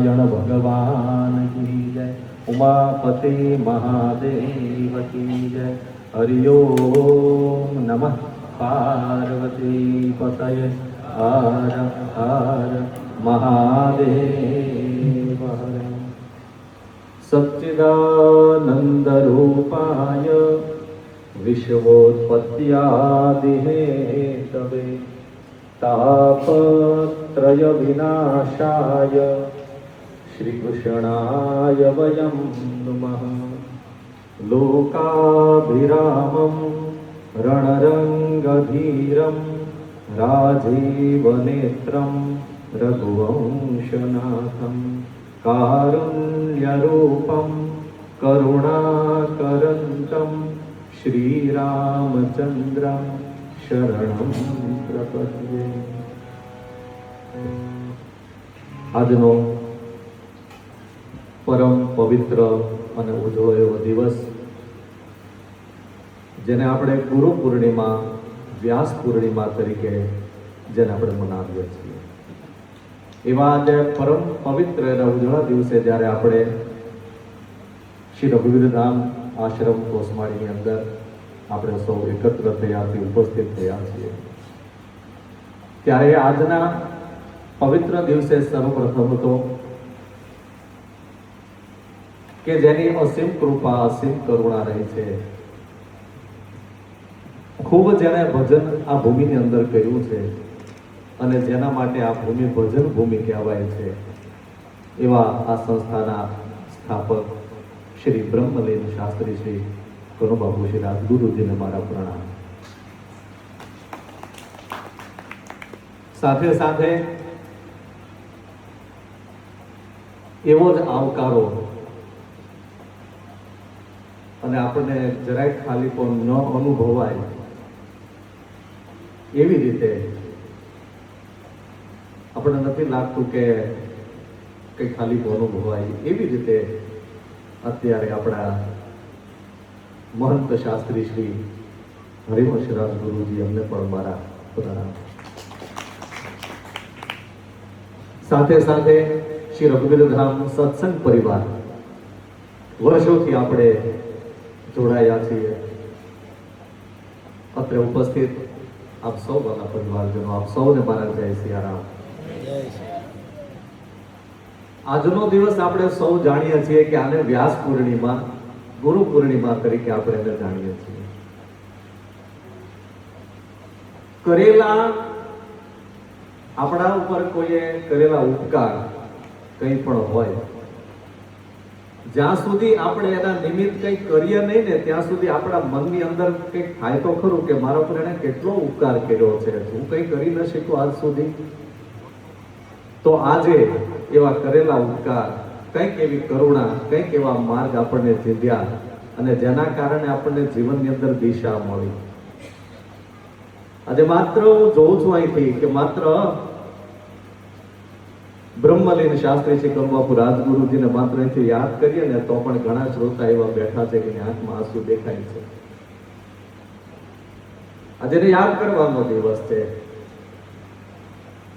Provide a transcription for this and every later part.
भगवान की जय। उमापति महादेव की जय। हरि ओम नमः पार्वती पतये। हर हर महादेव हर। सच्चिदानंद रूपाय विश्वोत्पत्त्यादिहेतवे तापत्रय विनाशाय श्रीकृष्णाय वयं नुमः। लोकाभिरामं रणरङ्गधीरं राजीवनेत्रं रघुवंशनाथं कारुण्यरूपं करुणाकरन्तं श्रीरामचन्द्रं शरणं प्रपद्ये। આજનો પરમ પવિત્ર અને ઉજળો એવો દિવસ, જેને આપણે ગુરુ પૂર્ણિમા, વ્યાસ પૂર્ણિમા તરીકે જેને આપણે મનાવીએ છીએ, એવા આજે પરમ પવિત્ર અને ઉજળા દિવસે જ્યારે આપણે શ્રી રઘુવીરધામ આશ્રમ કોસમાળીની અંદર આપણે સૌ એકત્ર થયાથી ઉપસ્થિત થયા છીએ, ત્યારે આજના પવિત્ર દિવસે સર્વપ્રથમ તો કે જેની અસીમ કૃપા, અસીમ કરુણા રહી છે, ખૂબ જેને ભજન આ ભૂમિની અંદર કર્યું છે અને જેના માટે આ ભૂમિ ભજન ભૂમિ કહેવાય છે, એવા આ સંસ્થાના સ્થાપક શ્રી બ્રહ્મલીન શાસ્ત્રી શ્રી કનુબાપુ શ્રી રાજગુરુજીને મારા પ્રણામ. સાથે સાથે એવો જ આવકારો અને આપણને જરાય ખાલી પણ ન અનુભવાય એવી રીતે આપણને નથી લાગતું કે કંઈ ખાલી અનુભવાય એવી રીતે અત્યારે આપણા મહંત શાસ્ત્રી શ્રી હરિવંશરાજ ગુરુજી અમને પણ મારા પ્રણામ. સાથે સાથે શ્રી રઘુવીરધામ સત્સંગ પરિવાર વર્ષોથી આપણે જોડાયા છીએ. અત્રે ઉપસ્થિત આપ સૌ મારા પરિવારજનો, આપ સૌને મારા જય સિયારામ. આજનો દિવસ આપણે સૌ જાણીએ છીએ કે આને વ્યાસ પૂર્ણિમા, ગુરુ પૂર્ણિમા તરીકે આપણે એને જાણીએ છીએ. કરેલા આપણા ઉપર કોઈએ કરેલા ઉપકાર કંઈ પણ હોય, જ્યાં સુધી આપણે એના નિમિત્ત કંઈ કરીએ નહીં ને ત્યાં સુધી આપણા મનની અંદર કંઈક થાય તો ખરું કે મારા પર એને કેટલો ઉપકાર કર્યો છે, હું કંઈ કરી ન શકું આજ સુધી. તો આજે એવા કરેલા ઉપકાર, કંઈક એવી કરુણા, કંઈક એવા માર્ગ આપણને ચીંધ્યા અને જેના કારણે આપણને જીવનની અંદર દિશા મળી. આજે માત્ર હું જોઉં છું અહીંથી કે માત્ર બ્રહ્મલીન શાસ્ત્રી શ્રી કનુબાપુ રાજગુરુજીને માત્ર અહીંથી યાદ કરીએ ને તો પણ ઘણા શ્રોતા એવા બેઠા છે કે આંખમાં આંસુ દેખાય છે. આજે યાદ કરવાનો દિવસ છે.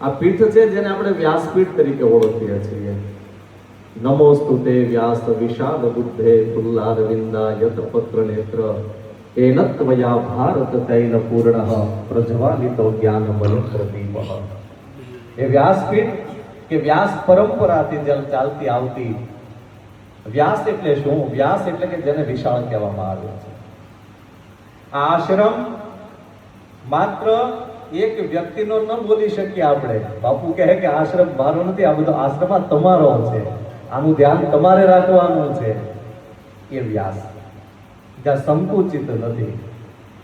આ પીઠ છે જેને આપણે વ્યાસપીઠ તરીકે ઓળખીએ છીએ. નમોસ્તુતે વ્યાસ વિશાલ બુદ્ધે પુલ્લારવિંદા યત પત્ર નેત્ર એનત્વયા ભારત તૈલ પૂર્ણ પ્રજ્વાલિતો જ્ઞાન બલ પ્રદીપ. એ વ્યાસપીઠ કે વ્યાસ પરંપરાથી ચાલતી આવતી. વ્યાસ એટલે શું? વ્યાસ એટલે કે જેને વિશાળ કહેવામાં આવે છે. આ આશ્રમ માત્ર એક વ્યક્તિનો ન બોલી શકીએ આપણે. બાપુ કહે કે આશ્રમ મારો નથી, આ બધો આશ્રમ તમારો છે, આનું ધ્યાન તમારે રાખવાનું છે. એ વ્યાસ જ્યાં સંકુચિત નથી,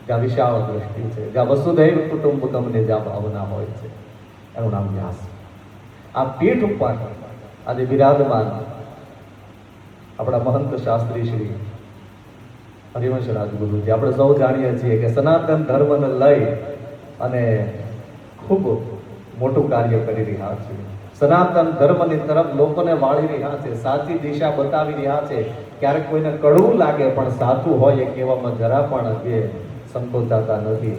જ્યાં વિશાળ દ્રષ્ટિ છે, જ્યાં વસુધૈવ કુટુંબકમની જ્યાં ભાવના હોય છે, એનું નામ વ્યાસ. આ પીઠ ઉપર આજે બિરાજમાન આપણા મહંત શાસ્ત્રી શ્રી હરિવંશરાજ ગુરુજી, આપણે સૌ જાણીએ છીએ કે સનાતન ધર્મને લઈ અને ખૂબ મોટું કાર્ય કરી રહ્યા છે. સનાતન ધર્મની તરફ લોકોને વાળી રહ્યા છે, સાચી દિશા બતાવી રહ્યા છે. ક્યારેક કોઈને કડવું લાગે પણ સાચું હોય એ કહેવામાં જરા પણ એ સંકોચાતા નથી.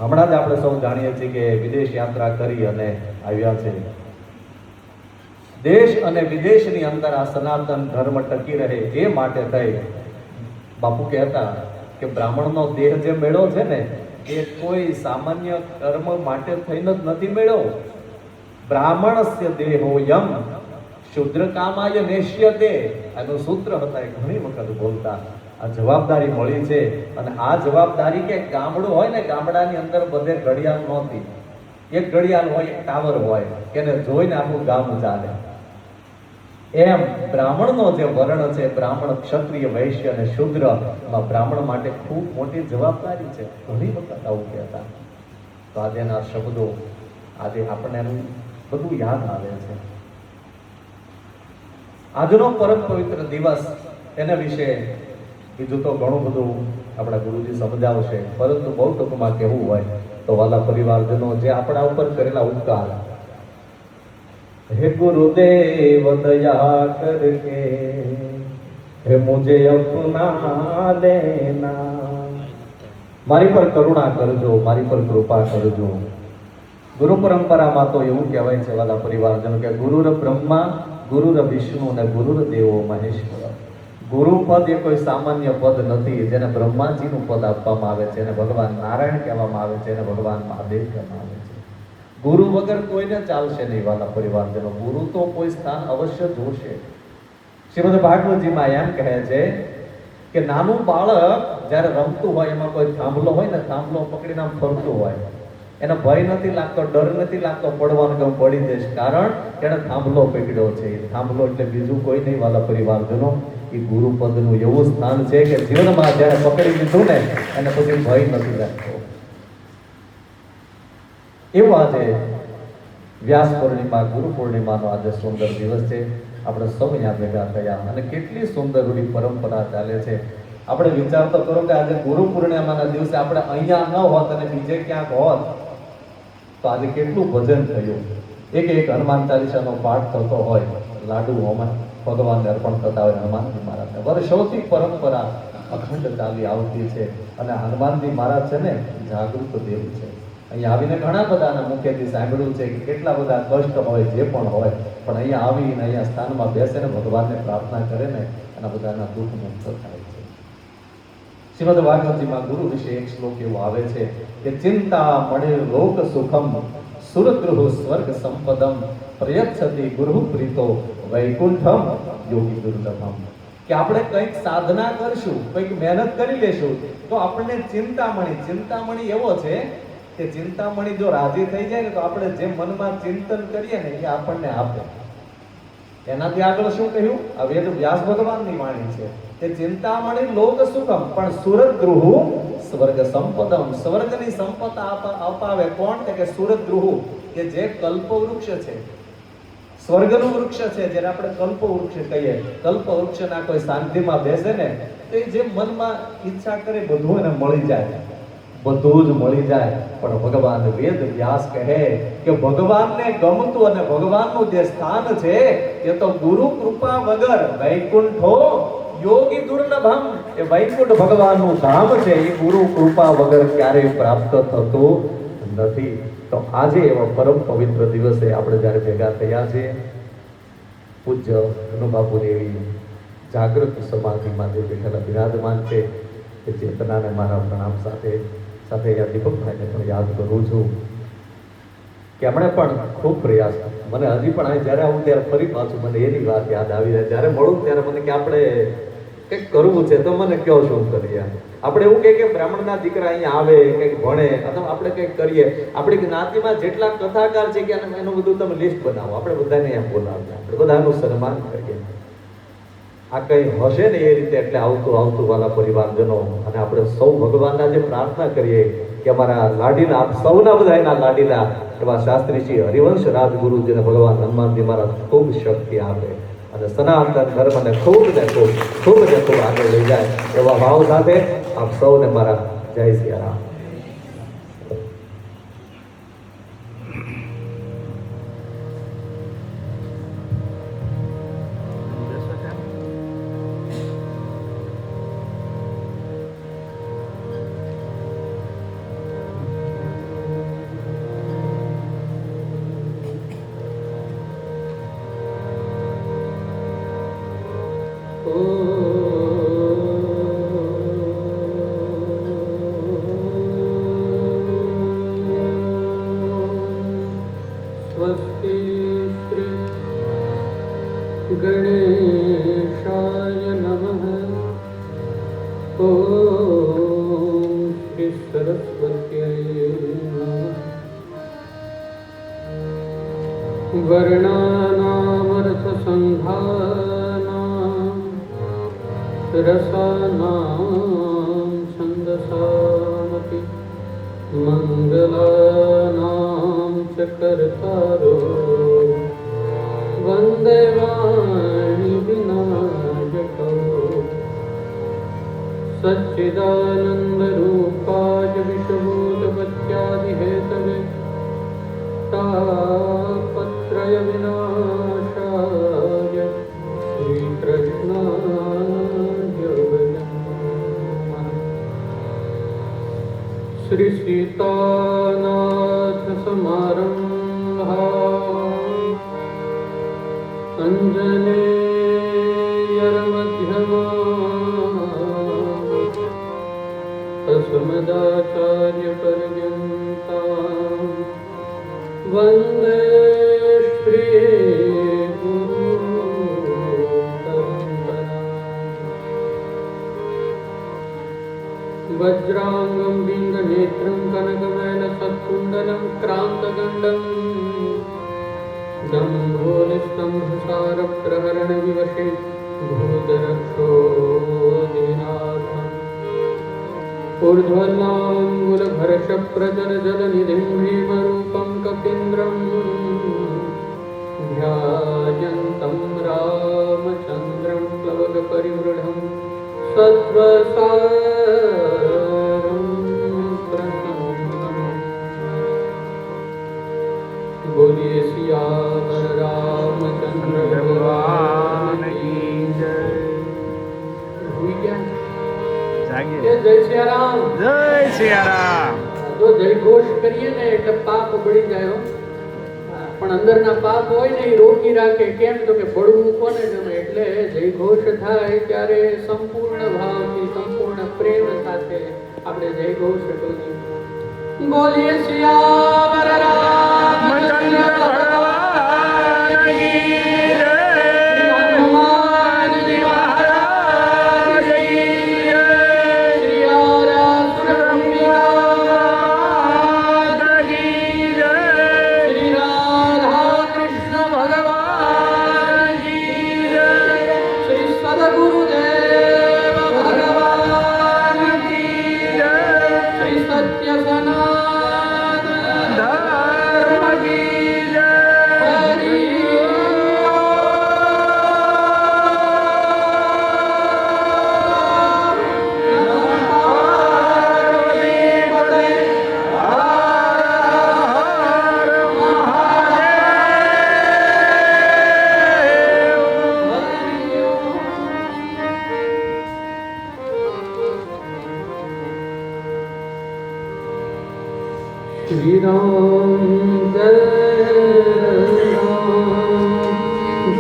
હમણાં જ આપણે સૌ જાણીએ છીએ કે વિદેશ યાત્રા કરી અને આવ્યા છે દેશ અને વિદેશની અંદર આ સનાતન ધર્મ ટકી રહે એ માટે થઈ બાપુ કહેતા કે બ્રાહ્મણનો દેહ જે મેળો છે ને એ કોઈ સામાન્ય કર્મ માટે થઈને જ નથી મેળો. બ્રાહ્મણસ્ય દેહોયમ શુદ્ર કામાય નેષ્યતે, આનું સૂત્ર હતા એ ઘણી વખત બોલતા. આ જવાબદારી મળી છે અને આ જવાબદારી કે ગામડું હોય ને, ગામડાની અંદર બધે ઘડિયાળ નહોતી. એક ઘડિયાળ હોય, એક ટાવર હોય, કે જોઈને આખું ગામ ચાલે. એમ બ્રાહ્મણનો જે વર્ણ છે, બ્રાહ્મણ, ક્ષત્રિય, વૈશ્ય અને શૂદ્ર, એમાં બ્રાહ્મણ માટે ખૂબ મોટી જવાબદારી છે. ઘણી વખત આવું કહેતા. તો આજેના શબ્દો આજે આપણને એનું બધું યાદ આવે છે. આજનો પરમ પવિત્ર દિવસ, એના વિશે બીજું તો ઘણું બધું આપણા ગુરુજી સમજાવશે, પરંતુ બહુ ટૂંકમાં કહેવું હોય તો વાલા પરિવારજનો, જે આપણા ઉપર કરેલા ઉપકાર, હે ગુરુદેવ દયા કરકે હે મુજે અપના લેના, મારી પર કરુણા કરજો, મારી પર કૃપા કરજો. ગુરુ પરંપરામાં તો એવું કહેવાય છે વાલા પરિવારજનો કે ગુરુર બ્રહ્મા, ગુરુર વિષ્ણુ અને ગુરુર દેવો મહેશ્વર. ગુરુ પદ એ કોઈ સામાન્ય પદ નથી. જેને બ્રહ્માજીનું પદ આપવામાં આવે છે, એને ભગવાન નારાયણ કહેવામાં આવે છે, એને ભગવાન મહાદેવ કહેવામાં આવે છે. ગુરુ વગર કોઈને ચાલશે નહીં વાલા પરિવારજનો. ગુરુ તો કોઈ સ્થાન અવશ્ય જોશે. શ્રીમદ ભાગવતજીમાં એમ કહે છે કે નાનું બાળક જ્યારે રમતું હોય, એમાં કોઈ થાંભલો હોય ને, થાંભલો પકડીને આમ ફરતું હોય, એને ભય નથી લાગતો, ડર નથી લાગતો પડવાનું કે હું પડી જઈશ, કારણ કે એને થાંભલો પકડ્યો છે. થાંભલો એટલે બીજું કોઈ નહીં વાલા પરિવારજનો, એ ગુરુપદનું એવું સ્થાન છે કે જીવનમાં જ્યારે પકડી લીધું ને, એને પછી ભય નથી લાગતો. એવું આજે વ્યાસ પૂર્ણિમા, ગુરુ પૂર્ણિમાનો આજે સુંદર દિવસ છે. આપણે સૌ અહીંયા ભેગા થયા અને કેટલી સુંદર રૂઢી પરંપરા ચાલે છે. આપણે વિચાર તો કરો કે આજે ગુરુ પૂર્ણિમાના દિવસે આપણે અહીંયા ન હોત અને બીજે ક્યાંક હોત તો આજે કેટલું ભજન થયું. એક હનુમાન ચાલીસાનો પાઠ થતો હોય, લાડુ હોમન ભગવાનને અર્પણ થતા હોય હનુમાનજી મહારાજને. વર્ષોથી પરંપરા અખંડ ચાલી આવતી છે અને હનુમાનજી મહારાજ છે ને જાગૃત દેવ છે. અહીંયા આવીને ઘણા બધાના મુખેથી સાંભળ્યું છે કે કેટલા બધા કષ્ટ હોય, જે પણ હોય, પણ અહીંયા આવીને અહીંયા સ્થાનમાં બેસે ને ભગવાનને પ્રાર્થના કરે ને, એના બધાના દુઃખ મુક્ત થાય છે. શ્રીમદ ભાગવતજીમાં ગુરુ વિશે એક શ્લોક એવો આવે છે કે ચિંતા મળે લોક સુખમ સુરગૃહ સ્વર્ગ સંપદમ પ્રયચ્છતિ ગુરુ પ્રીતો વૈકુંઠમ યોગી દુર્લભમ. કે આપણે કંઈક સાધના કરશું, કંઈક મહેનત કરી લેશું તો આપણને ચિંતામણી એવો છે કે ચિંતામણી જો રાજી થઈ જાય ને તો આપણે જે મનમાં ચિંતન કરીએ ને એ આપણને આપે. એનાથી આગળ શું કહ્યું? આ વેદ વ્યાસ ભગવાનની વાણી છે કે ચિંતામણી લોક સુખમ પણ સુરગૃહ સ્વર્ગ સંપદમ. સ્વર્ગની સંપદા અપાવે કોણ? કે સુરગૃહ, કે જે કલ્પ વૃક્ષ છે, સ્વર્ગનું વૃક્ષ છે, જેને આપણે કલ્પ વૃક્ષ કહીએ. કલ્પ વૃક્ષના કોઈ શાંતિમાં બેસે ને તો જે મનમાં ઈચ્છા કરે બધું એને મળી જાય, બધું જ મળી જાય. પણ ભગવાન વેદ વ્યાસ કહે કે ભગવાનને ગમતું અને ભગવાનનું જે સ્થાન છે એ તો ગુરુ કૃપા વગર વૈકુંઠો યોગી દુર્લભમ. એ વૈકુંઠ ભગવાનનું ધામ છે, એ ગુરુ કૃપા વગર ક્યારેય પ્રાપ્ત થતું નથી. તો આજે એવા પરમ પવિત્ર દિવસે આપણે જ્યારે ભેગા થયા છીએ, પૂજ્ય હનુબાપુની એવી જાગૃત સમાધિમાં જે બેઠેલા બિરાજમાન છે એ ચેતનાને મારા પ્રણામ સાથે સાથે અહીંયા દીપકભાઈને પણ યાદ કરું છું કે એમણે પણ ખૂબ પ્રયાસ, મને હજી પણ અહીં જ્યારે આવું ત્યારે ફરી પાછું મને એની વાત યાદ આવી જાય. જ્યારે મળું ત્યારે મને કે આપણે કંઈક કરવું છે તો મને કયો શું કરીએ. આપણે એવું કહીએ કે બ્રાહ્મણના દીકરા અહીંયા આવે, કંઈક ભણે અથવા આપણે કંઈક કરીએ. આપણી જ્ઞાતિમાં જેટલા કથાકાર છે કે એનું બધું તમે લિસ્ટ બનાવો, આપણે બધાને અહીંયા બોલાવીએ, આપણે બધાનું સન્માન કરીએ. આ કંઈ હશે ને એ રીતે એટલે આવતું વાલા પરિવારજનો, અને આપણે સૌ ભગવાનના જે પ્રાર્થના કરીએ કે અમારા લાડીલા, આપ સૌના બધા એના લાડીલા એવા શાસ્ત્રી શ્રી હરિવંશ રાજગુરુજીને ભગવાન હનુમાનજી મહારાજ ખૂબ શક્તિ આપે અને સનાતન ધર્મને ખૂબ આગળ લઈ જાય એવા ભાવ સાથે આપ સૌને મારા જય સિયારામ. गणेशाय नमः। ॐ श्री सरस्वत्यै नमः। वर्णानामर्थसन्धानां रसानां छन्दसामपि मङ्गलानां च कर्तारो वन्दे वाणि विनायकौ। सच्चिदानन्दरूपाय विश्वभूतपत्यादिहेतवे तापत्रयविनाशाय श्रीकृष्णाय वयं नमः। श्री सीतानाथसमारम्भाम् अञ्जनेयर्मध्यमाम् अस्मदाचार्यपर्यन्ताम् वन्दे श्रीगुरुपरम्पराम्। वज्राङ्गं बिन्दनेत्रं कनकमयलसत्कुण्डलं क्रान्तगण्डम् दम्भोलिस्तम्भसारप्रहरणविवशे भूतरक्षोदिनाथम्। ऊर्ध्वलाङ्गुलभरशप्रजलजलनिधिं भीमरूपं कपीन्द्रम् ध्यायन्तं रामचन्द्रं प्लवगपरिमृढं सत्त्वसारं प्रसन्नम्। बोलिए सियावर रामचंद्र भगवान की जय। हुई क्या? જાગીએ. જય સિયારામ. જય સિયારામ. જો જય ઘોષ કરીએ ને એટલે પાપ બળી જાય હો. પણ અંદરના પાપ હોય ને એ રોકી રાખે. કેમ તો કે બળવું કોને ગમે? એટલે જય ઘોષ થાય ત્યારે સંપૂર્ણ ભાવથી સંપૂર્ણ પ્રેમ સાથે આપણે જય ઘોષ કરીએ. બોલીએ સિયાવર રામચંદ્ર ભગવાન કી જય. હનુમાનજી મહારાજ કી જય. શ્રી આરાસુરંબિકા કી જય. શ્રી રાધા કૃષ્ણ ભગવાન કી જય. શ્રી સદગુરુદેવ ભગવાન કી જય. શ્રી સત્ય સનાતન ધર્મ કી જય. હરિ श्री राम जय राम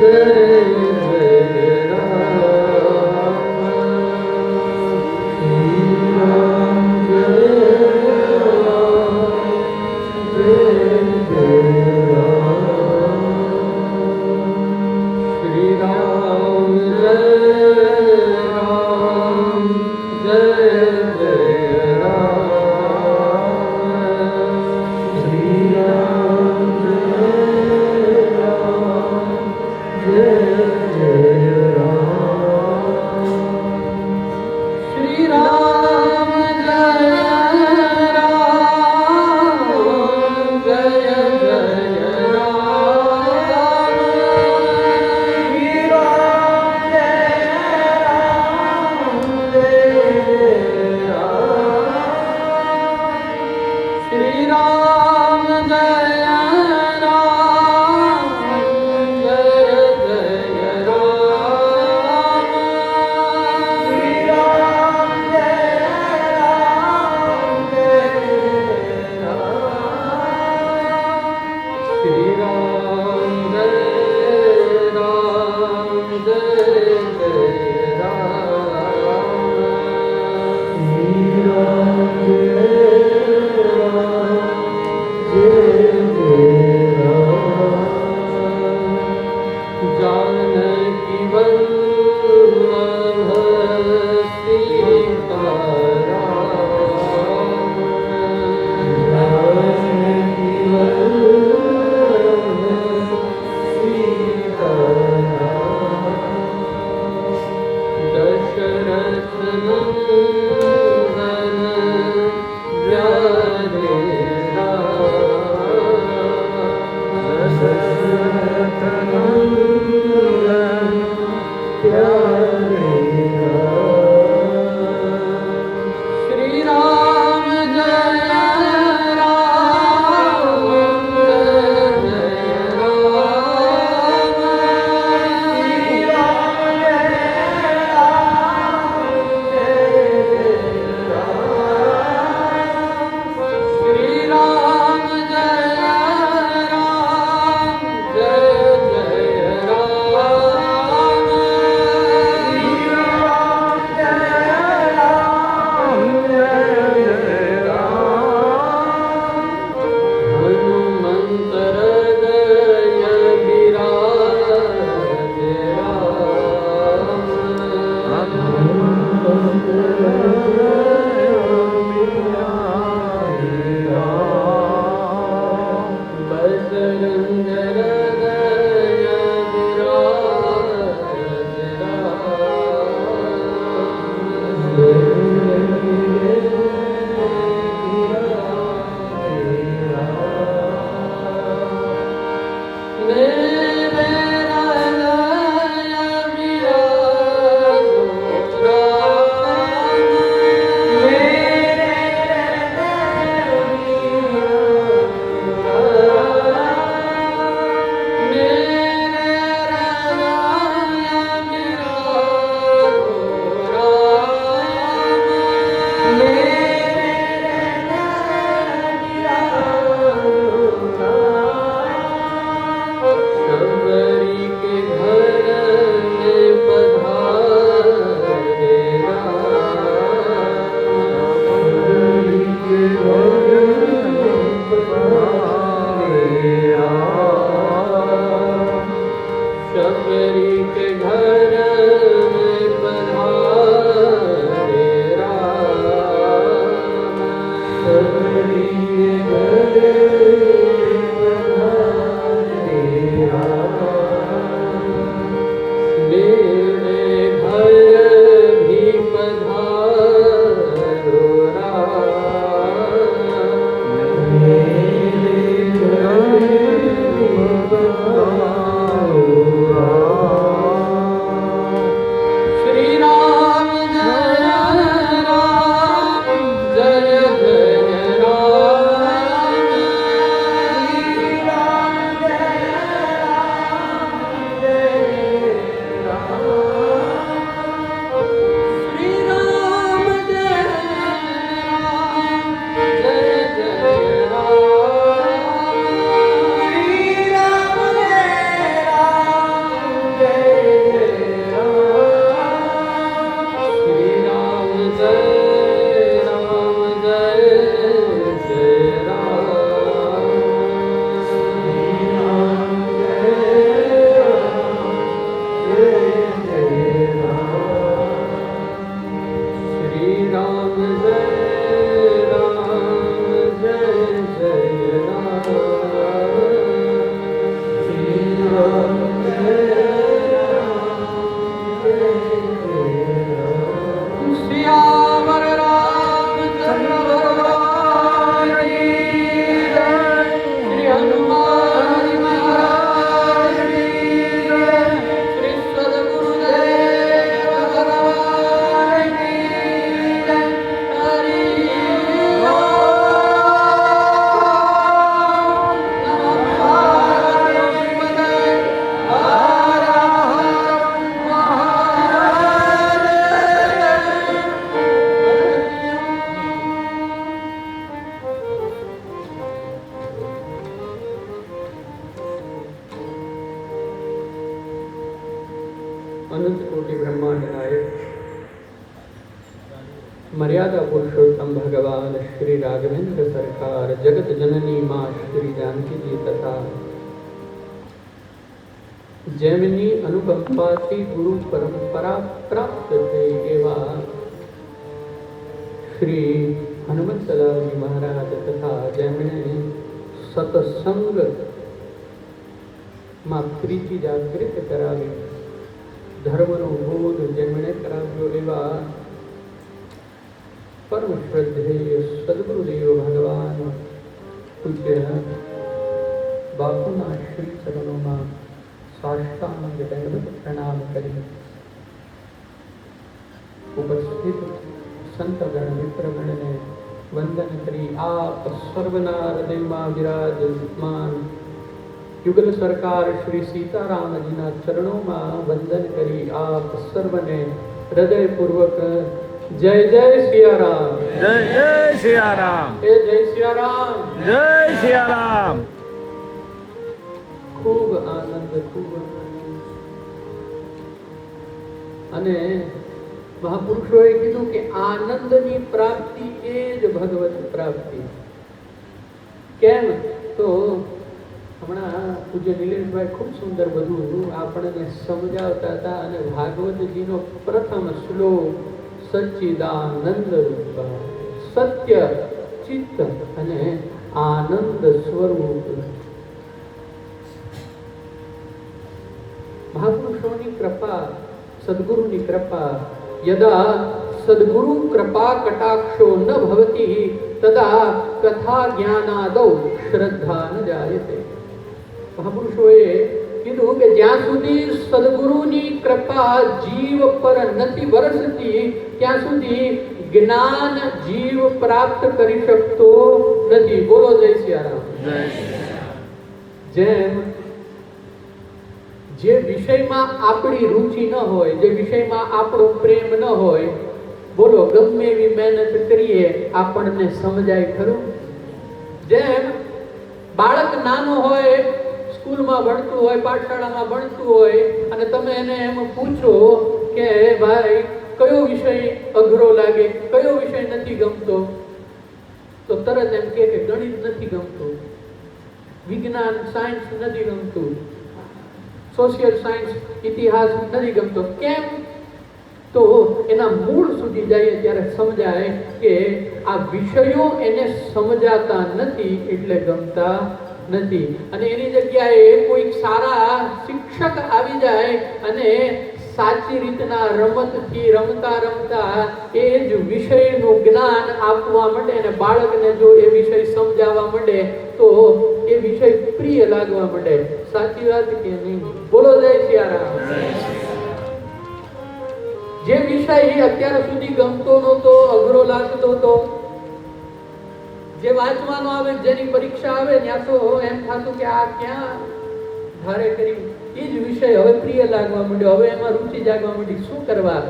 जय जय राम। श्री राम जय राम जय जय राम। श्री राम जय राम जय जय राम। श्री राम जय राम जय जय राम। श्री राम जय राम जय जय राम। श्री राम जय राम जय राम। श्री राम जय राम जय जय राम। श्री राम जय राम जय राम। श्री राम जय राम जय जय राम। श्री राम जय राम जय जय राम। अनंत कोटि ब्रह्मांड नायक मर्यादा पुरुषोत्तम भगवान श्री राघवेंद्र सरकार, जगत जननी माँ श्री जानकी जी तथा જેમની અનુકંપાથી ગુરુ પરંપરા પ્રાપ્ત થઈ એવા શ્રી હનુમંતલાલજી મહારાજ તથા જેમણે સત્સંગ માં પ્રીતિ જાગૃત કરાવી, ધર્મનો બોધ જેમણે કરાવ્યો એવા પરમ શ્રદ્ધેય સદગુરુદેવ ભગવાન પૂજ્ય બાપુના શ્રી ચરણોમાં સાષ્ટાંગ દંડવત પ્રણામ કરી ઉપસ્થિત સંતગણ મિત્રગણને વંદન કરી આપ સર્વના હૃદયમાં વિરાજમાન યુગલ સરકાર શ્રી સીતારામજીના ચરણોમાં વંદન કરી આપ સર્વને હૃદયપૂર્વક જય જય સિયારામ, જય જય સિયારામ, જય સિયારામ, જય સિયારામ. ખૂબ આનંદ, ખૂબ અને મહાપુરુષોએ કીધું કે આનંદની પ્રાપ્તિ એ જ ભગવત પ્રાપ્તિ. કેમ તો હમણાં પૂજ્ય નિલેશભાઈ ખૂબ સુંદર બધું આપણને સમજાવતા હતા અને ભાગવતજીનો પ્રથમ શ્લોક સચ્ચિદાનંદ રૂપ સત્ય ચિત્ત અને આનંદ સ્વરૂપ. મહાપુરુષોની કૃપા, સદગુરુની કૃપા, યદા સદગુરુ કૃપા કટાક્ષો ન ભવતી તદા કથા જ્ઞાનાદૌ શ્રદ્ધા ન જાયતે. મહાપુરુષોએ કીધું કે જ્યાં સુધી સદગુરુની કૃપા જીવ પર નથી વરસતી ત્યાં સુધી જ્ઞાન જીવ પ્રાપ્ત કરી શકતો નથી. બોલો જય સિયારામ. જેમ જે વિષયમાં આપણી રુચિ ન હોય, જે વિષયમાં આપણો પ્રેમ ન હોય, બોલો ગમે એવી મહેનત કરીએ આપણને સમજાય ખરું? જેમ બાળક નાનો હોય, સ્કૂલમાં ભણતું હોય, પાઠશાળામાં ભણતું હોય અને તમે એને એમ પૂછો કે ભાઈ કયો વિષય અઘરો લાગે, કયો વિષય નથી ગમતો, તો તરત એમ કે ગણિત નથી ગમતું, વિજ્ઞાન સાયન્સ નથી ગમતું, સોશિયલ સાયન્સ ઇતિહાસ નથી ગમતો. કેમ? તો એના મૂળ સુધી જઈએ ત્યારે સમજાય કે આ વિષયો એને સમજાતા નથી એટલે ગમતા નથી. અને એની જગ્યાએ કોઈ સારા શિક્ષક આવી જાય અને સાચી રીતના રમતથી રમતા રમતા એ જ વિષયનું જ્ઞાન આપવા માંડે અને બાળકને જો એ વિષય સમજાવવા માંડે તો એ વિષય પ્રિય લાગવા માંડે. સાચી વાત કે નહીં? બોલો જય સિયારામ. જે વિષય અત્યાર સુધી ગમતો નહોતો, અઘરો લાગતો હતો, જે વાંચવાનો આવે, જેની પરીક્ષા આવે ત્યાં તો એમ થતું કે આ ક્યાં ધારે કરી, એ જ વિષય હવે પ્રિય લાગવા માંડ્યો, હવે એમાં રુચિ જાગવા માંડી. શું કરવા?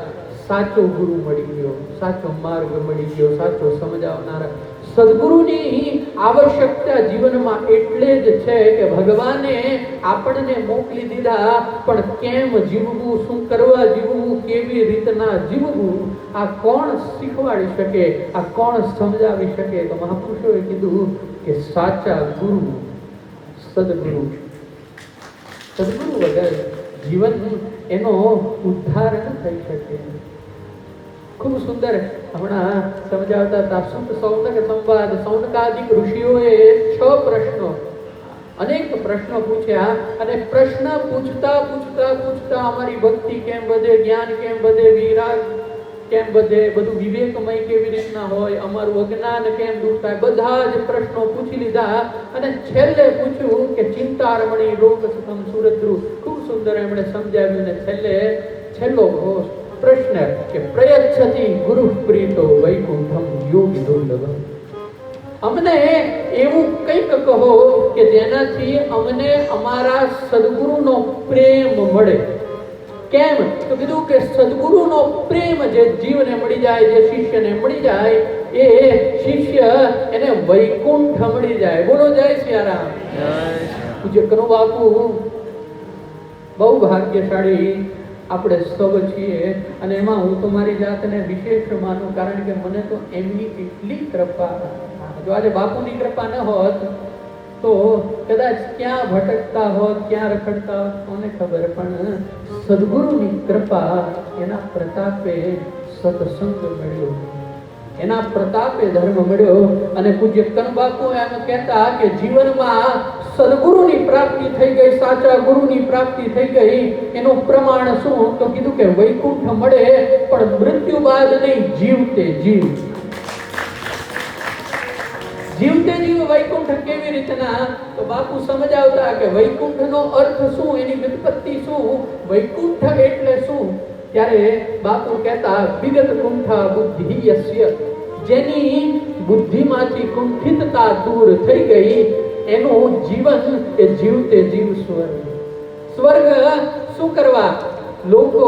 સાચો ગુરુ મળી ગયો, સાચો માર્ગ મળી ગયો, સાચો સમજાવનારા. સદગુરુની આવશ્યકતા જીવનમાં એટલે જ છે કે ભગવાને આપણને મોકલી દીધા, પણ કેમ જીવવું, શું કરવા જીવવું, કેવી રીતના જીવવું, આ કોણ શીખવાડી શકે, આ કોણ સમજાવી શકે? તો મહાપુરુષોએ કીધું કે સાચા ગુરુ સદગુરુ. સદગુરુ વગર જીવન એનો ઉદ્ધાર ન થઈ શકે. ખૂબ સુંદર હમણાં સમજાવતા હતા. સુત સૌનક સંવાદ. સૌનકાદિક ઋષિઓએ 6 પ્રશ્નો, અનેક પ્રશ્નો પૂછ્યા અને પ્રશ્ન પૂછતા પૂછતા પૂછતા અમારી ભક્તિ કેમ વધે, જ્ઞાન કેમ વધે, વિરાગ કેમ વધે, બધું વિવેકમય કેવી રીતના હોય, અમારું અજ્ઞાન કેમ દૂર થાય, બધા જ પ્રશ્નો પૂછી લીધા અને છેલ્લે પૂછ્યું કે ચિંતારમણી લોક સુખમ સુરદ્રુ. ખૂબ સુંદર એમણે સમજાવ્યું ને છેલ્લો પ્રશ્ન કે પ્રયચ્છતિ ગુરુ પ્રીતો વૈકુંઠમ યોગી દુર્લભમ. અમને એવું કંઈક કહો કે જેનાથી અમને અમારા સદગુરુનો પ્રેમ મળે. કેમ? તો કીધું કે સદગુરુનો પ્રેમ જે જીવને મળી જાય, જે શિષ્યને મળી જાય, એ શિષ્ય એને વૈકુંઠ મળી જાય. બોલો જય સિયારામ. પૂજ્ય કનુ બાપુ બહુ ભાગ્યશાળી આપણે સૌ છીએ અને એમાં હું તો મારી જાતને વિશેષ માનું, કારણ કે મને તો એમની એટલી કૃપા. જો આજે બાપુની કૃપા ન હોત તો કદાચ ક્યાં ભટકતા હોત, ક્યાં રખડતા હોત, કોને ખબર. પણ સદગુરુની કૃપા, એના પ્રતાપે સત્સંગ મળ્યો, એના પ્રતાપે ધર્મ મળ્યો. અને પૂજ્ય કનબાપુ એમ કહેતા કે જીવનમાં સદગુરુની પ્રાપ્તિ થઈ ગઈ, સાચા ગુરુની પ્રાપ્તિ થઈ ગઈ. એનું પ્રમાણ શું? તો કીધું કે વૈકુંઠ મળે પણ મૃત્યુ બાદ નહીં, જીવતે જીવ. જીવતે જીવ વૈકુંઠ કેવી રીતના? તો બાપુ સમજાવતા કે વૈકુંઠનો અર્થ શું, એની વ્યુત્પત્તિ શું, વૈકુંઠ એટલે શું. ત્યારે બાપુ કહેતા વિગત કુંઠા બુદ્ધિ યસ્ય, જેની બુદ્ધિમાંથી કુંઠિતતા દૂર થઈ ગઈ, એનું જીવન એ જીવતે જીવ સ્વર્ગ. સ્વર્ગ શું કરવા લોકો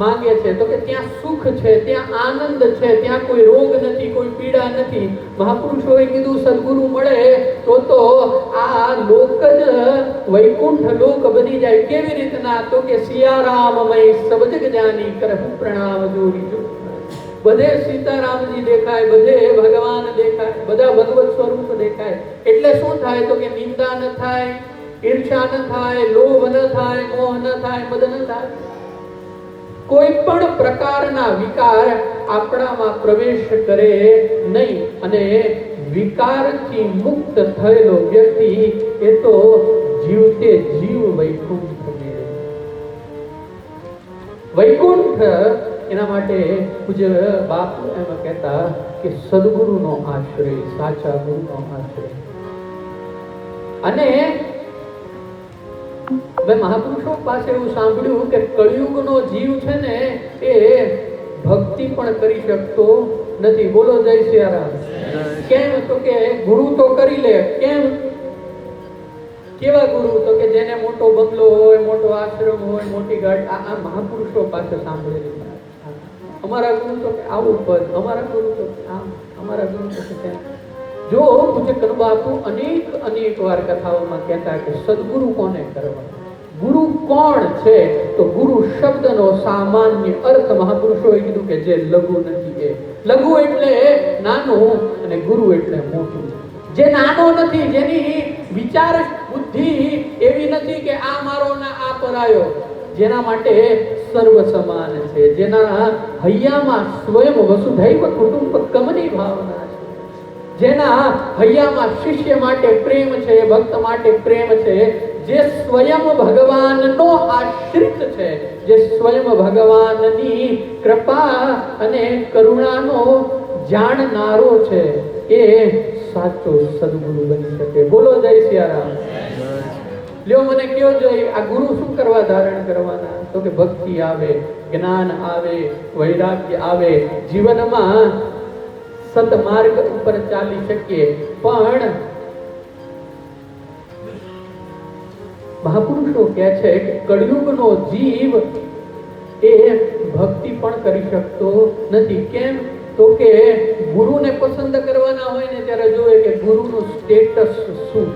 માંગે છે? તો કે ત્યાં સુખ છે, ત્યાં આનંદ છે, ત્યાં કોઈ રોગ નથી, કોઈ પીડા નથી. મહાપુરુષોએ કીધું સદગુરુ મળે તો આ લોક જ વૈકુંઠ લોક બની જાય. કેવી રીતના? તો કે સિયારામમય સબ જગ જાની કરહું પ્રણામ જોડી જો. બધે સીતારામજી દેખાય, બધે ભગવાન દેખાય, બધા ભગવત સ્વરૂપ દેખાય. એટલે શું થાય? તો કે નિંદા ન થાય, ઈર્ષા ન થાય, લોભ ન થાય, મોહ ન થાય, મદ ન થાય. કોઈ પણ પ્રકારના વિકાર આપણામાં પ્રવેશ કરે નહીં. અને વિકારથી મુક્ત થયેલો વ્યક્તિ એ તો જીવતે જીવ વૈકુંઠ મેળવે. વૈકુંઠ એના માટે પૂજ્ય બાપુ એમ કહેતા કે સદગુરુનો આશ્રય, સાચા ગુરુનો આશ્રય. અને મેં મહાપુરુષો પાસે એવું સાંભળ્યું કે કળિયુગનો જીવ છે ને એ ભક્તિ પણ કરી શકતો નથી. બોલો જય સિયારામ. કેમ? તો કે ગુરુ તો કરી લે. કેમ? કેવા ગુરુ? તો કે જેને મોટો બંગલો હોય, મોટો આશ્રમ હોય, મોટી ગાડી. આ મહાપુરુષો પાસે સાંભળેલી. અમારા ગુરુ તો કે આવું પદ, અમારા ગુરુ તો આમ, અમારા ગુરુ તો તેમ. જો પૂજ્ય કનબાપુ અનેક વાર કથાઓમાં કહેતા કે સદગુરુ કોને કરવા? ગુરુ કોણ છે? તો ગુરુ શબ્દનો સામાન્ય અર્થ મહાપુરુષોએ કીધું કે જે લઘુ નથી એ. લઘુ એટલે નાનું અને ગુરુ એટલે મોટું. જે નાનો નથી, જેની વિચાર બુદ્ધિ એવી નથી કે આ મારો ના આ પરાયો, જેના માટે સર્વ સમાન છે, જેના હૈયામાં સ્વયં વસુધૈવ કુટુંબકમની ભાવના છે, જેના હૈયામાં શિષ્ય માટે પ્રેમ છે, ભક્ત માટે પ્રેમ છે, જે સ્વયં ભગવાનનો આશ્રિત છે, જે સ્વયં ભગવાનની કૃપા અને કરુણાનો જાણનારો છે, એ સાચો સદગુરુ બની શકે. બોલો જય સિયારામ. લ્યો મને કયો જોઈએ, આ ગુરુ શું કરવા ધારણ કરવાના? તો કે ભક્તિ આવે, જ્ઞાન આવે, વૈરાગ્ય આવે, જીવનમાં સતમાર્ગ ઉપર ચાલી શકીએ. પણ મહાપુરુષો કહે છે કે કળિયુગનો જીવ એ ભક્તિ પણ કરી શકતો નથી. કેમ? તો કે ગુરુને પસંદ કરવાના હોય ને ત્યારે જોવે કે ગુરુનું સ્ટેટસ શું.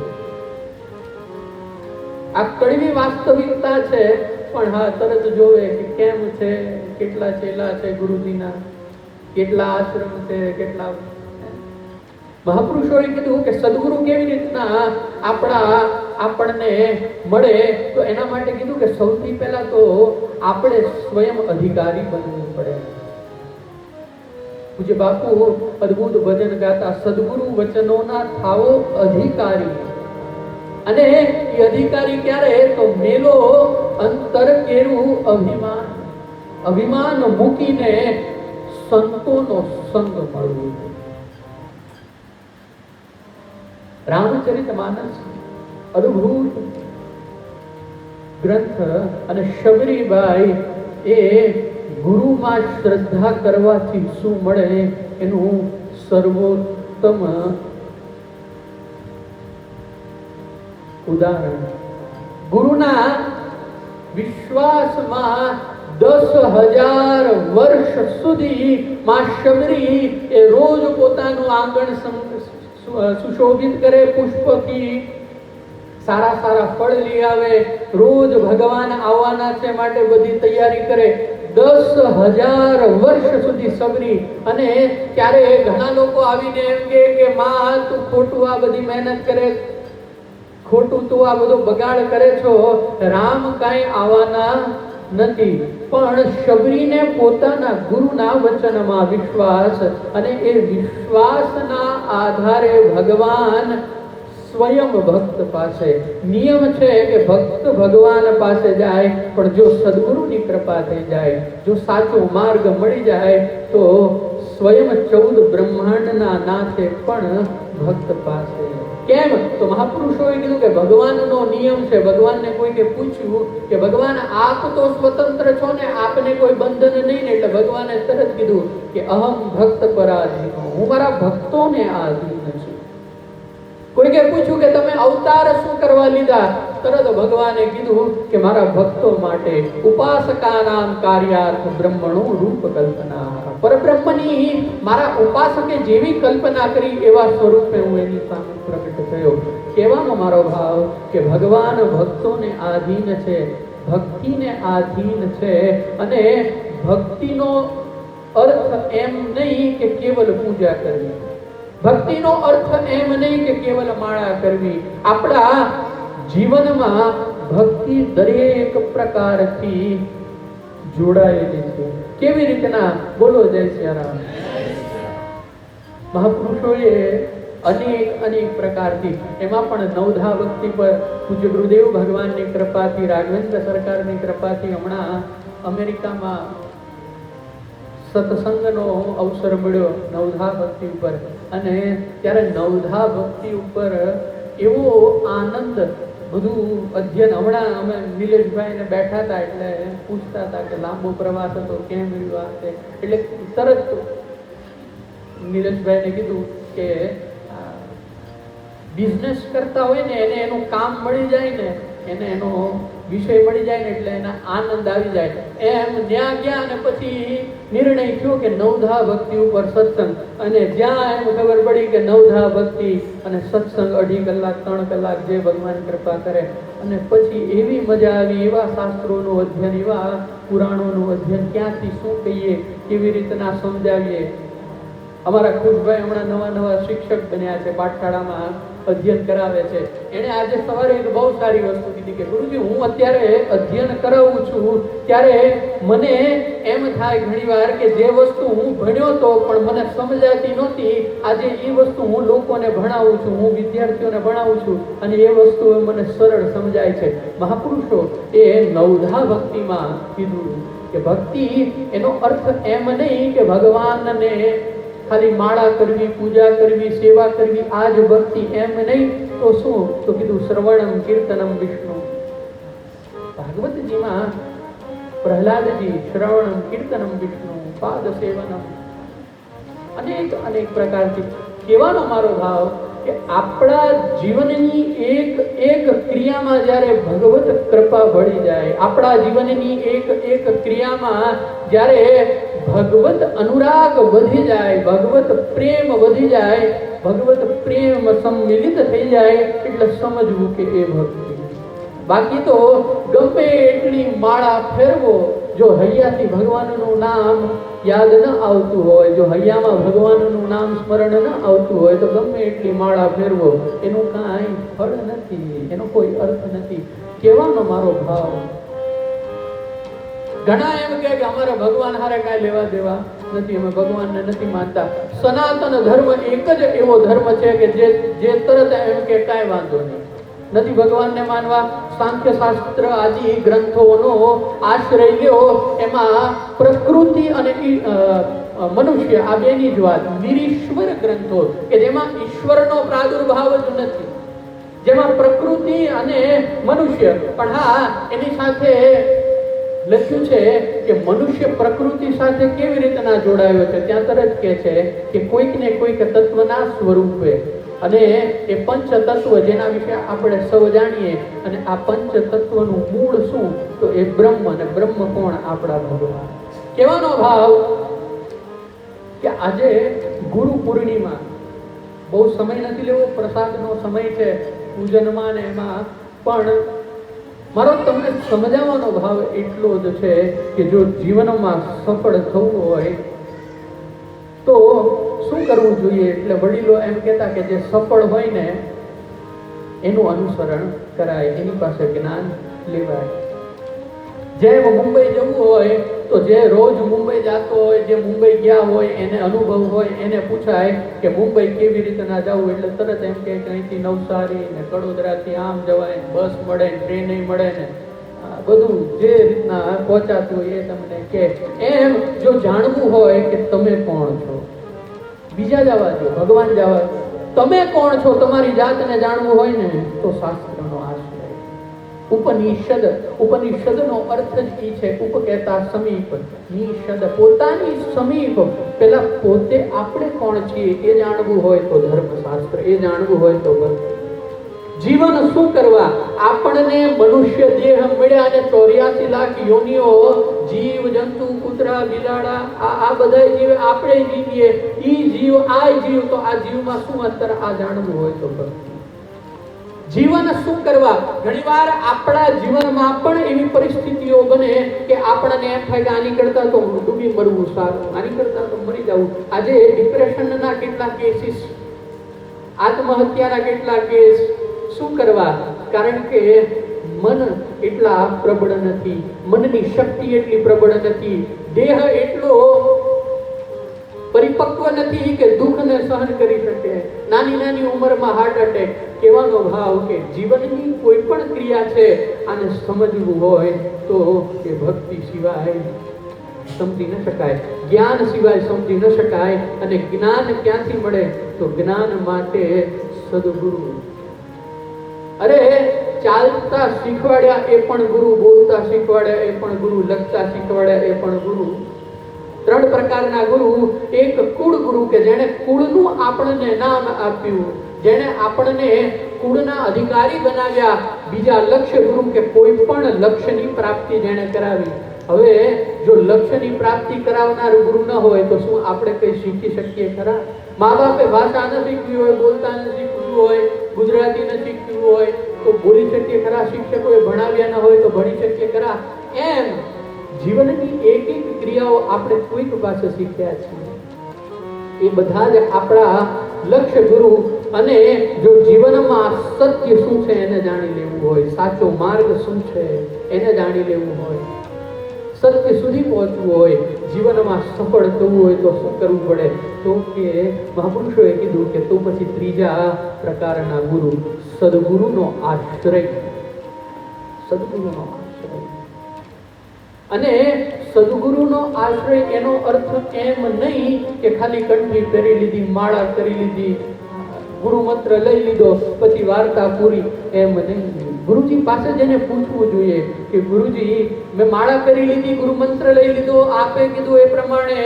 આ કડવી વાસ્તવિકતા છે. પણ હા, તરત જોવે કે કેમ છે, કેટલા ચેલા છે ગુરુજીના, કેટલા આશ્રમ છે, કેટલા. મહાપુરુષોએ કીધું કે સદગુરુ કેવી રીતના આપણને મળે? તો એના માટે કીધું કે સૌથી પહેલા તો આપણે સ્વયં અધિકારી બનવું પડે. પૂજ્ય બાપુ અદ્ભુત ભજન ગાતા, સદગુરુ વચનોના થાવો અધિકારી. અને એ અધિકારી ક્યારે? તો મેલો અંતર કેરું અભિમાન, અભિમાન મૂકીને સંતોનો સંગ મળવું. રામચરિતમાનસ અદ્ભુત ગ્રંથ. અને શબરીબાઈ એ ગુરુમાં શ્રદ્ધા કરવાથી શું મળે એનું સર્વોત્તમ ઉદાહરણ. ગુરુના વિશ્વાસમાં 10,000 વર્ષ સુધી માં શબરી એ રોજ પોતાનું આંગણ સુશોભિત કરે, પુષ્પથી સારા સારા ફળ લઈ આવે, રોજ ભગવાન આવવાના છે માટે બધી તૈયારી કરે. 10,000 વર્ષ સુધી સબરી. અને ત્યારે ઘણા લોકો આવીને એમ કે માં તું ખોટું આ બધી મહેનત કરે, ખોટું તું આ બધો બગાડ કરે છો, રામ કાંઈ આવવાના નથી. પણ શબરીને પોતાના ગુરુના વચનમાં વિશ્વાસ, અને એ વિશ્વાસના આધારે ભગવાન સ્વયં ભક્ત પાસે, નિયમ છે કે ભક્ત ભગવાન પાસે જાય, પણ જો સદગુરુની કૃપા થઈ જાય, જો સાચો માર્ગ મળી જાય, તો સ્વયં 14 બ્રહ્માંડના નાથે પણ ભક્ત પાસે. કેમ? તો મહાપુરુષોએ કીધું કે ભગવાનનો નિયમ છે. ભગવાનને કોઈને પૂછ્યું કે ભગવાન આપ તો સ્વતંત્ર છો ને, આપને કોઈ બંધન નહીં ને, એટલે ભગવાને તરત કીધું કે અહમ ભક્ત પરાધીન, હું મારા ભક્તોને આધીન છું. કોઈને પૂછ્યું કે તમે અવતાર શું કરવા લીધા, તરત ભગવાને કીધું કે મારા ભક્તો માટે ઉપાસકાનામ કાર્યાર્થ બ્રહ્મણો રૂપ કલ્પના, પરબ્રહ્મની મારા ઉપાસકે જેવી કલ્પના કરી એવા સ્વરૂપે હું એની સામે પ્રગટ થયો. કહેવાનો મારો ભાવ કે ભગવાન ભક્તોને આધીન છે, ભક્તિને આધીન છે. અને ભક્તિનો અર્થ એમ નહીં કે કેવલ પૂજા કરવી, ભક્તિનો અર્થ એમ નહીં કે કેવલ માળા કરવી. આપણા જીવનમાં ભક્તિ દરેક પ્રકારથી જોડાયેલી છે. કેવી રીતના? બોલો જય સિયારામ. મહાપુરુષોએ અનેક પ્રકારથી, એમાં પણ નવધા ભક્તિ પર પૂજ્ય ગુરુદેવ ભગવાનની કૃપાથી, રાઘવેન્દ્ર સરકારની કૃપાથી હમણાં અમેરિકામાં સત્સંગનો અવસર મળ્યો નવધા ભક્તિ ઉપર. અને ત્યારે નવધા ભક્તિ ઉપર એવો આનંદ, બધું અધ્યયન. હમણાં અમે નિલેશભાઈને બેઠા હતા એટલે પૂછતા હતા કે લાંબો પ્રવાસ હતો, કેમ રહ્યું આ તે. એટલે તરત નિલેશભાઈને કીધું કે બિઝનેસ કરતા હોય ને એને એનું કામ મળી જાય ને, એને એનો વિષય મળી જાય ને, એટલે એને આનંદ આવી જાય. એમ ત્યાં ગયા અને પછી નિર્ણય થયો કે નવધા ભક્તિ ઉપર સત્સંગ. અને જ્યાં એમ ખબર પડી કે નવધા ભક્તિ અને સત્સંગ 2.5 કલાક 3 કલાક જે ભગવાન કૃપા કરે. અને પછી એવી મજા આવી, એવા શાસ્ત્રોનું અધ્યયન, એવા પુરાણોનું અધ્યયન, ક્યાંથી શું કહીએ, કેવી રીતના સમજાવીએ. અમારા ખુશભાઈ હમણાં નવા શિક્ષક બન્યા છે, પાઠશાળામાં અધ્યયન કરાવે છે. એણે આજે સવારે એક બહુ સારી વસ્તુ કીધી કે ગુરુજી, હું અત્યારે અધ્યયન કરાવું છું ત્યારે મને એમ થાય ઘણીવાર કે જે વસ્તુ હું ભણ્યો તો પણ મને સમજાતી નહોતી, આજે એ વસ્તુ હું લોકોને ભણાવું છું, હું વિદ્યાર્થીઓને ભણાવું છું, અને એ વસ્તુ મને સરળ સમજાય છે. મહાપુરુષો એ નવધા ભક્તિમાં કીધું કે ભક્તિ એનો અર્થ એમ નહીં કે ભગવાનને ખાલી માળા કરવી, પૂજા કરવી, સેવા કરવી, આ જ ભક્તિ. એમ નહીં તો શું? તો કીધું શ્રવણમ કીર્તનમ વિષ્ણુ. ભાગવતજીમાં પ્રહલાદજી શ્રવણમ કીર્તનમ વિષ્ણુ પાદ સેવનમ, અનેક પ્રકારથી. કહેવાનો મારો ભાવ કે આપણા જીવનની એક ક્રિયામાં જ્યારે ભગવત કૃપા ભળી જાય, આપણા જીવનની એક ક્રિયામાં જ્યારે ભગવત અનુરાગ વધી જાય, ભગવત પ્રેમ વધી જાય, ભગવત પ્રેમ સંમિલિત થઈ જાય, એટલે સમજવું કે એ ભક્તિ. બાકી તો ગમે એટલી માળા ફેરવો, જો હૈયાથી ભગવાનનું નામ યાદ ન આવતું હોય, જો હૈયામાં ભગવાનનું નામ સ્મરણ ન આવતું હોય, તો ગમે એટલી માળા ફેરવો, એનું કાંઈ ફળ નથી, એનો કોઈ અર્થ નથી. કહેવાનો મારો ભાવ, ઘણા એમ કહે કે અમારા ભગવાન હારે કાંઈ લેવા દેવા નથી, અમે ભગવાનને નથી માનતા. સનાતન ધર્મ એક જ એવો ધર્મ છે કે જે તરત એમ કે કાંઈ વાંધો નથી ભગવાનને માનવા. સાંખ્ય શાસ્ત્ર આદિ ગ્રંથોનો આશ્રય લ્યો, એમાં પ્રકૃતિ અને મનુષ્ય આ બેની જ વાત. નિરીશ્વર ગ્રંથો કે જેમાં ઈશ્વરનો પ્રાદુર્ભાવ જ નથી, જેમાં પ્રકૃતિ અને મનુષ્ય. પણ હા, એની સાથે લખ્યું છે કે મનુષ્ય પ્રકૃતિ સાથે કેવી રીતના જોડાયો છે. ત્યાં તરત કહે છે કે કોઈક ને કોઈક તત્વના સ્વરૂપે. અને એ પંચ તત્વ જેના વિશે આપણે સૌ જાણીએ, અને આ પંચ તત્વનું મૂળ શું? તો એ બ્રહ્મ. અને બ્રહ્મ કોણ? આપણા ભગવાન. કહેવાનો ભાવ કે આજે ગુરુ પૂર્ણિમા, બહુ સમય નથી લેવો, પ્રસાદનો સમય છે પૂજનમાં ને એમાં, પણ મારો તમને સમજાવવાનો ભાવ એટલો જ છે કે જો જીવનમાં સફળ થવું હોય તો શું કરવું જોઈએ. એટલે વડીલો એમ કહેતા કે જે સફળ હોય ને એનું અનુસરણ કરાય, એની પાસે જ્ઞાન લેવાય. જેમ મુંબઈ જવું હોય તો જે રોજ મુંબઈ જતો હોય, જે મુંબઈ ગયા હોય, એને અનુભવ હોય, એને પૂછાય કે મુંબઈ કેવી રીતે ના જવું, એટલે તરત એમ કે અહીંથી નવસારી ને કડોદરાથી આમ જવાય, બસ મળે ને ટ્રેન મળે ને બધું જે રીતના પહોંચાતું હોય એ તમને કે. એમ જો જાણવું હોય કે તમે કોણ છો, બીજા જવા દો, ભગવાન જવા દો, તમે કોણ છો તમારી જાતને જાણવું હોય ને તો શાસ્ત્રનો આશ્રય. ઉપનિષદનો અર્થ જ એ છે, ઉપ કહેતા સમીપ, નિષદ પોતાની સમીપ. પેલા પોતે આપણે કોણ છીએ એ જાણવું હોય તો ધર્મશાસ્ત્ર, એ જાણવું હોય તો ભક્તિ. જીવન શું કરવા? આપણને મનુષ્ય દેહ મળ્યા અને 84 લાખ યોનિઓ, જીવ જંતુ કૂતરા બિલાડા આ બધા જીવ આપણે જીવીએ, ઈ જીવ આ જીવ, તો આ જીવમાં શું અંતર આ જાણવું હોય તો ભક્તિ. જીવન શું કરવા? ઘણીવાર આપણા જીવનમાં પણ એવી પરિસ્થિતિઓ બને કે આપણને એમ થાય કે આની કરતા તો ડૂબી મરવું સારું, આની કરતા તો મરી જવું. આજે ડિપ્રેશનના કેટલા કેસીસ, આત્મહત્યાના કેટલા કેસ. શું કરવા? કારણ કે મન એટલા પ્રબળ નથી, મનની શક્તિ એટલી પ્રબળ નથી, દેહ એટલો પરિપક્વ નથી કે દુઃખને સહન કરી શકે. નાની નાની ઉંમરમાં હાર્ટ એટેક. કહેવાનો ભાવ કે જીવનની કોઈ પણ ક્રિયા છે આને સમજવું હોય તો એ ભક્તિ સિવાય સમજી ન શકાય, જ્ઞાન સિવાય સમજી ન શકાય. અને જ્ઞાન ક્યાંથી મળે? તો જ્ઞાન માટે સદગુરુ. અરે ચાલતા શીખવાડ્યા એ પણ ગુરુ, બોલતા શીખવાડ્યા એ પણ ગુરુ, લખતા શીખવાડ્યા એ પણ ગુરુ. 3 પ્રકારના ગુરુ. એક કુળ ગુરુ કે જેણે કુળનું આપણને નામ આપ્યું, જેણે આપણને કુળના અધિકારી બનાવ્યા. બીજા લક્ષ્ય ગુરુ કે કોઈ પણ લક્ષ્યની પ્રાપ્તિ જેણે કરાવી. હવે જો લક્ષ્યની પ્રાપ્તિ કરાવનાર ગુરુ ન હોય તો શું આપણે કંઈ શીખી શકીએ ખરા? મા બાપે ભાષા ન શીખવી હોય, બોલતા ન શીખવું હોય, ગુજરાતી ન શીખવું હોય તો બોલી શકીએ ખરા? શિક્ષકોએ ભણાવ્યા ન હોય તો ભણી શકીએ ખરા? એમ જીવનની એક એક ક્રિયાઓ આપણે કોઈક પાસે શીખ્યા છીએ. એ બધા જ આપણા લક્ષ્ય ગુરુ. અને જો જીવનમાં સત્ય શું છે એને જાણી લેવું હોય, સાચો માર્ગ શું છે એને જાણી લેવું હોય, સત્ય સુધી પહોંચવું હોય, જીવનમાં સફળ થવું હોય તો શું કરવું પડે? તો કે મહાપુરુષોએ કીધું કે તો પછી 3જા પ્રકારના ગુરુ, સદગુરુનો આશ્રય. સદગુરુનો આશ્રય. અને સદગુરુનો આશ્રય એનો અર્થ એમ નહીં કે ખાલી કંઠી પહેરી લીધી, માળા કરી લીધી, ગુરુ મંત્ર લઈ લીધો પછી વાર્તા પૂરી, એમ નહીં. ગુરુજી પાસે જઈને પૂછવું જોઈએ કે ગુરુજી મેં માળા કરી લીધી, ગુરુ મંત્ર લઈ લીધો, આપે કીધું એ પ્રમાણે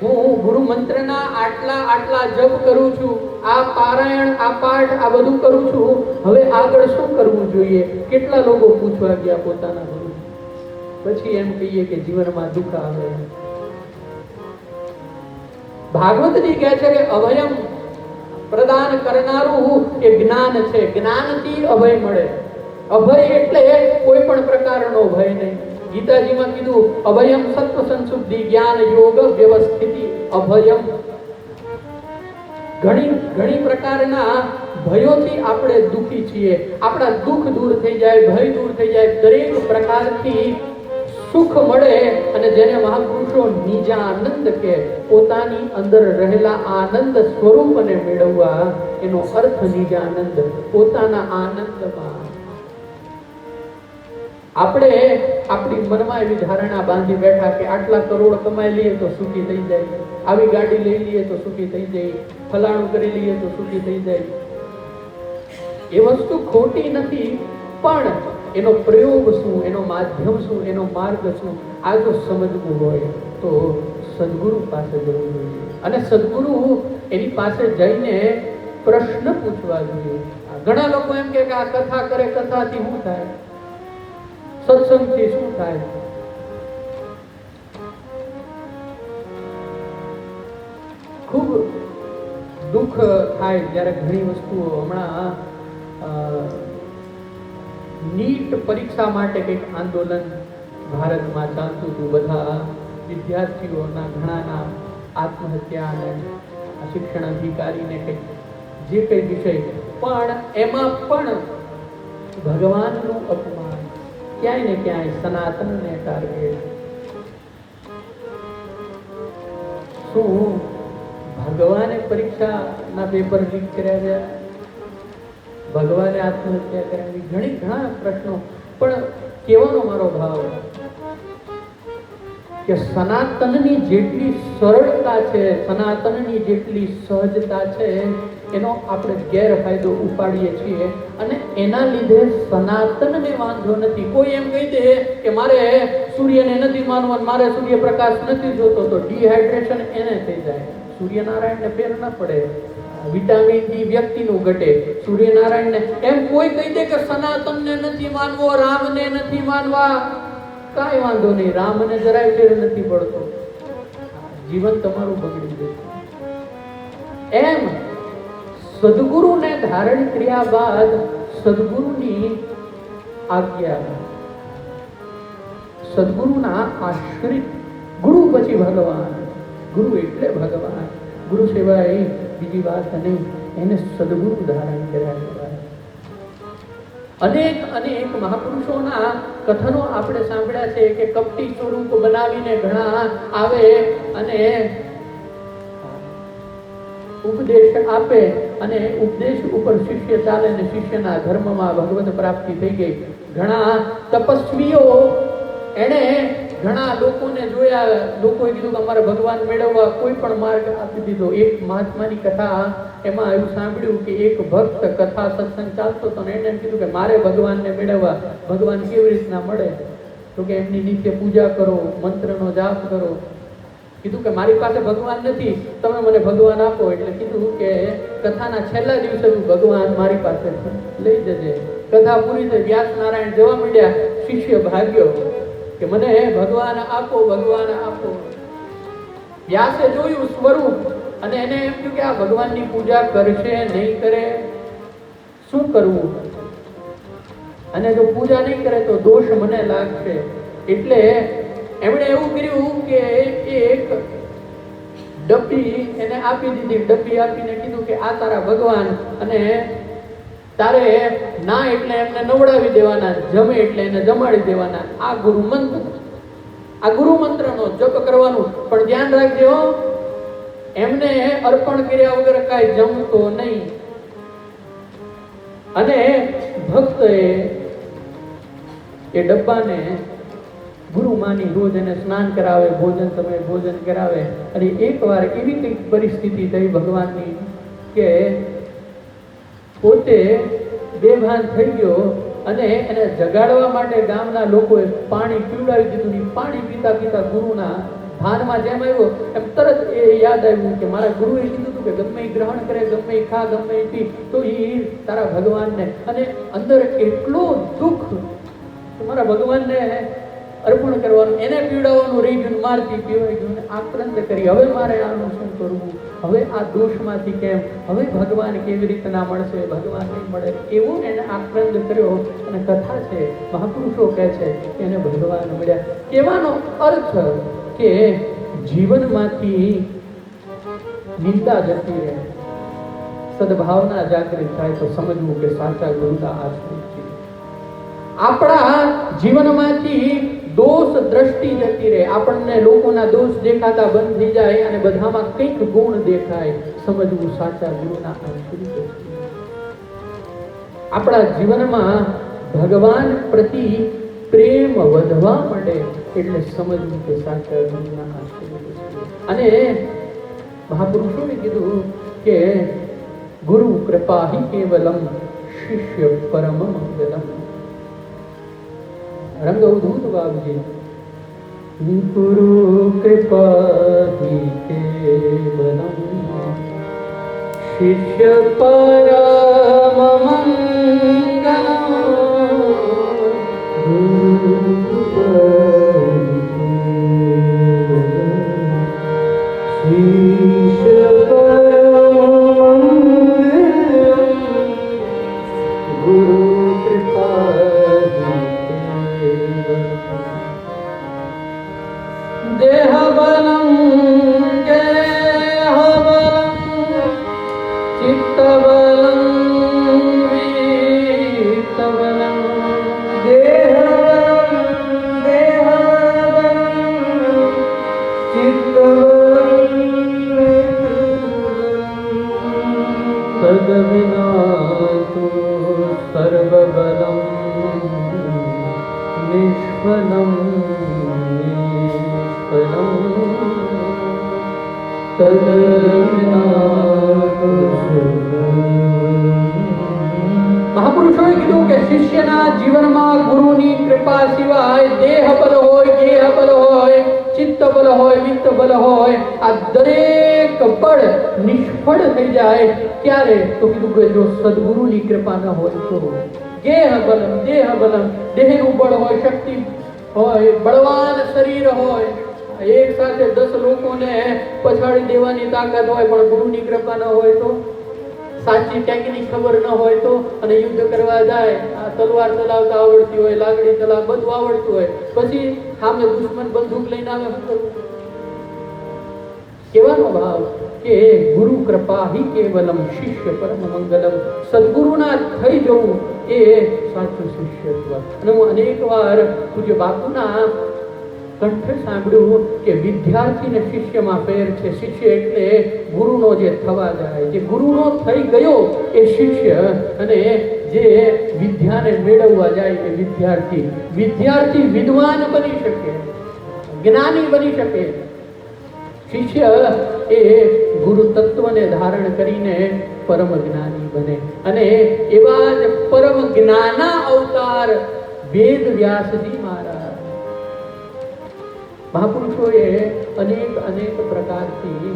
હું ગુરુ મંત્રના આટલા જપ કરું છું, આ પારાયણ, આ પાઠ, આ બધું કરું છું, હવે આગળ શું કરવું જોઈએ? કેટલા લોકો પૂછવા ગયા પોતાના ગુરુ, પછી એમ કહીએ કે જીવનમાં દુઃખ આવે. ભાગવતજી કહે છે કે અભયમ પ્રદાન કરનારું એ જ્ઞાન છે. જ્ઞાનથી અભય મળે. અભય એટલે કોઈ પણ પ્રકારનો ભય નહીં. ગીતાજીમાં કીધું અભયમ સત્વ સંશુદ્ધિ જ્ઞાન યોગ વ્યવસ્થિતિ અભયમ. ઘણી પ્રકારના ભયોથી આપણે દુઃખી છીએ. આપણા દુઃખ દૂર થઈ જાય, ભય દૂર થઈ જાય, દરેક પ્રકારથી સુખ મળે. અને જેને મહાપુરુષો નિજાનંદ કે પોતાની અંદર રહેલા આનંદ સ્વરૂપને મેળવવા, એનો અર્થ નિજાનંદ, પોતાના આનંદમાં. આપણે આપણી મનમાં એવી ધારણા બાંધી બેઠા કે આટલા કરોડ કમાઈ લઈએ તો સુખી થઈ જાય, આવી ગાડી લઈ લઈએ તો સુખી થઈ જાય, ફલાણું કરી લઈએ તો સુખી થઈ જાય. એ વસ્તુ ખોટી નથી, પણ એનો પ્રયોગ શું, એનો માધ્યમ શું, એનો માર્ગ શું, આ જો સમજવું હોય તો સદગુરુ પાસે જવું જોઈએ. અને સદગુરુ એની પાસે જઈને પ્રશ્ન પૂછવા જોઈએ. ઘણા લોકો એમ કે આ કથા કરે, કથાથી શું થાય, સત્સંગથી શું થાય? ખૂબ દુઃખ થાય જ્યારે ઘણી વસ્તુઓ, હમણાં નીટ પરીક્ષા માટે કંઈક આંદોલન ભારતમાં ચાલતું હતું. બધા વિદ્યાર્થીઓના ઘણાના આત્મહત્યા અને શિક્ષણ અધિકારીને કંઈક જે કંઈ વિષય, પણ એમાં પણ ભગવાનનું અપમાન, ક્યાંય ને ક્યાંય સનાતનને ટાર્ગેટ. શું ભગવાને પરીક્ષાના પેપર લીક કર્યા છે? ભગવાને આત્મહત્યા કરાવી? ઘણા પ્રશ્નો. પણ કહેવાનો મારો ભાવ કે સનાતનની જેટલી સરળતા છે, સનાતનની જેટલી સહજતા છે, એનો આપણે ગેરફાયદો ઉપાડીએ છીએ અને એના લીધે સનાતનને વાંધો નથી. કોઈ એમ કહી દે કે મારે સૂર્યને નથી માનવું, મારે સૂર્યપ્રકાશ નથી જોતો, તો ડિહાઇડ્રેશન એને થઈ જાય. સૂર્યનારાયણને ફેર ન પડે, વિટામિન ડી વ્યક્તિનું ઘટે. સૂર્યનારાયણને એમ કોઈ કહી દે કે સનાતનને નથી માનવો, રામને નથી માનવા, કાંઈ વાંધો નહીં, રામને જરાય ફેર નથી પડતો, જીવન તમારું બગડી જશે. એમ સદગુરુને ધારણ કર્યા બાદ સદગુરુની આજ્ઞા, સદગુરુના આશ્રિત, ગુરુ પછી ભગવાન, ગુરુ એટલે ભગવાન, ગુરુ સિવાય બીજી વાત નહીં, એને સદગુરુ ધારણ કર્યા કહેવાય. અનેક મહાપુરુષોના કથનો આપણે સાંભળ્યા છે કે કપટી સ્વરૂપ બનાવીને ઘણા આવે અને ઉપદેશ આપે અને ઉપદેશ ઉપર શિષ્ય ચાલે ને શિષ્યના ધર્મમાં ભગવત પ્રાપ્તિ થઈ ગઈ. ઘણા તપસ્વીઓ એણે ઘણા લોકોને જોયા, લોકોએ કીધું કે અમારે ભગવાન મેળવવા કોઈ પણ માર્ગ આપી દીધો. એક મહાત્માની કથા, એમાં એવું સાંભળ્યું કે એક ભક્ત કથા સત્સંગ ચાલતો હતો ને એને એમ કીધું કે મારે ભગવાનને મેળવવા, ભગવાન કેવી રીતના મળે? તો કે એમની નિત્ય પૂજા કરો, મંત્રનો જાપ કરો. કીધું કે મારી પાસે ભગવાન નથી, તમે મને ભગવાન આપો. એટલે કીધું કે કથાના છેલ્લા દિવસે તું ભગવાન મારી પાસે લઈ જજે. કથા પૂરી થઈ, વ્યાસ નારાયણ જવા માંડ્યા, શિષ્ય ભાગ્યો કે મને ભગવાન આપો, ભગવાન આપો. વ્યાસે જોયું સ્વરૂપ અને એને એમ થયું કે આ ભગવાનની પૂજા કરશે નહીં કરે, શું કરવું? અને જો પૂજા નહીં કરે તો દોષ મને લાગશે. એટલે એમણે એવું કર્યું કે એક ડબ્બી એને આપી દીધી. ડબ્બી આપીને કીધું કે આ તારા ભગવાન, અને તારે ના એટલે એમને નવડાવી દેવાના, જમે એટલે એને જમાડી દેવાના. આ ગુરુ મંત્રનો જપ કરવાનું. પણ ધ્યાન રાખજો, એમને અર્પણ કર્યા વગર કાંઈ જમતો નહીં. અને ભક્તએ એ ડબ્બાને ગુરુ માની રોજ એને સ્નાન કરાવે, ભોજન સમયે ભોજન કરાવે. અને એકવાર એવી કંઈક પરિસ્થિતિ થઈ ભગવાનની કે પોતે બેભાન થઈ ગયો અને એને જગાડવા માટે ગામના લોકોએ પાણી પીવડાવી દીધું. પાણી પીતા પીતા ગુરુના ભાનમાં જેમ આવ્યો એમ તરત એ યાદ આવ્યું કે મારા ગુરુએ કીધું હતું કે ગમે એ ગ્રહણ કરે, ગમે એ ખા, ગમે એ પી, તો એ તારા ભગવાનને. અને અંદર એટલો દુઃખ કે મારા ભગવાનને અર્પણ કરવાનું, એને પીવડાવવાનું રહી ગયું, મારથી પીવાઈ ગયું, આક્રંદ કરી. હવે મારે આનું શું કરવું? હવે આ દોષમાંથી કેમ? હવે ભગવાન કેવી રીતના મળશે? ભગવાન નહીં મળે એવું એને આક્રંદ કર્યો. અને કથા છે, મહાપુરુષો કહે છે કે એને ભગવાન મળ્યા. કહેવાનો અર્થ કે જીવનમાંથી નિંદા જતી રહે, સદભાવના જાગૃત થાય તો સમજવું કે સાચા ગુરુના આશ્રિત છે. આપણા જીવનમાંથી દોષ દ્રષ્ટિ જતી રહે, આપણને લોકોના દોષ દેખાતા બંધ થઈ જાય અને બધામાં કંઈક ગુણ દેખાય. સમજવું સાચા ગુરુના આશ્રિત છે. આપણા જીવનમાં ભગવાન પ્રતિ પ્રેમ વધવા માંડે એટલે સમજવું કે સાચા ગુરુના આશ્રિત છે. અને મહાપુરુષોએ કીધું કે ગુરુ કૃપા હિ કેવલમ શિષ્ય પરમ મંગલમ. રંગ અવધૂત બાબુજી. ગુરુ કૃપા હિ કેવલમ શિષ્ય પરમ મંગલમ. શિષ્ય ગુરુ દેહબલં ગેહબલં ચિત્તબલં મહાપુરુષોએ કીધું કે શિષ્યના જીવનમાં ગુરુની કૃપા સિવાય દેહ બલ હોય, ગેહ બલ હોય, ચિત્ત બલ હોય, વિત્ત બલ હોય, આ દરેક બળ નિષ્ફળ થઈ જાય. ક્યારે? તો કીધું કે જો સદગુરુની કૃપા ન હોય તો. ગેહ બલમ, દેહ બલમ, દેહનું બળ હોય, શક્તિ હોય, બળવાન શરીર હોય, એક સાથે 10 લોકોને પછાડી દેવાની તાકાત હોય, પણ ગુરુની કૃપા ન હોય તો, સાચી ટેકનિક ખબર ન હોય તો, અને યુદ્ધ કરવા જાય, આ તલવાર ચલાવતા આવડતી હોય, લાકડી ચલાવ બધું આવડતું હોય, પછી સામે દુશ્મન બંદૂક લઈને આવે, શું કરવું? કેવાનો ભાવ કે ગુરુ કૃપા હિ કેવલમ શિષ્ય પરમ મંગલમ. સદગુરુના થઈ જવું એ સાચું શિષ્યત્વ. અને હું અનેક વાર પૂજ્ય બાપુના કંઠે સાંભળ્યું કે વિદ્યાર્થી ને શિષ્યમાં ફેર છે. શિષ્ય એટલે ગુરુનો જે થવા જાય, જે ગુરુનો થઈ ગયો એ શિષ્ય, અને જે વિદ્યાને મેળવવા જાય એ વિદ્યાર્થી. વિદ્યાર્થી વિદ્વાન બની શકે, જ્ઞાની બની શકે. શિષ્ય એ ગુરુ તત્વને ધારણ કરીને પરમ જ્ઞાની બને. અને એવા જ પરમ જ્ઞાના અવતાર વેદ વ્યાસજી મહારાજ. મહાપુરુષોએ અનેક પ્રકારથી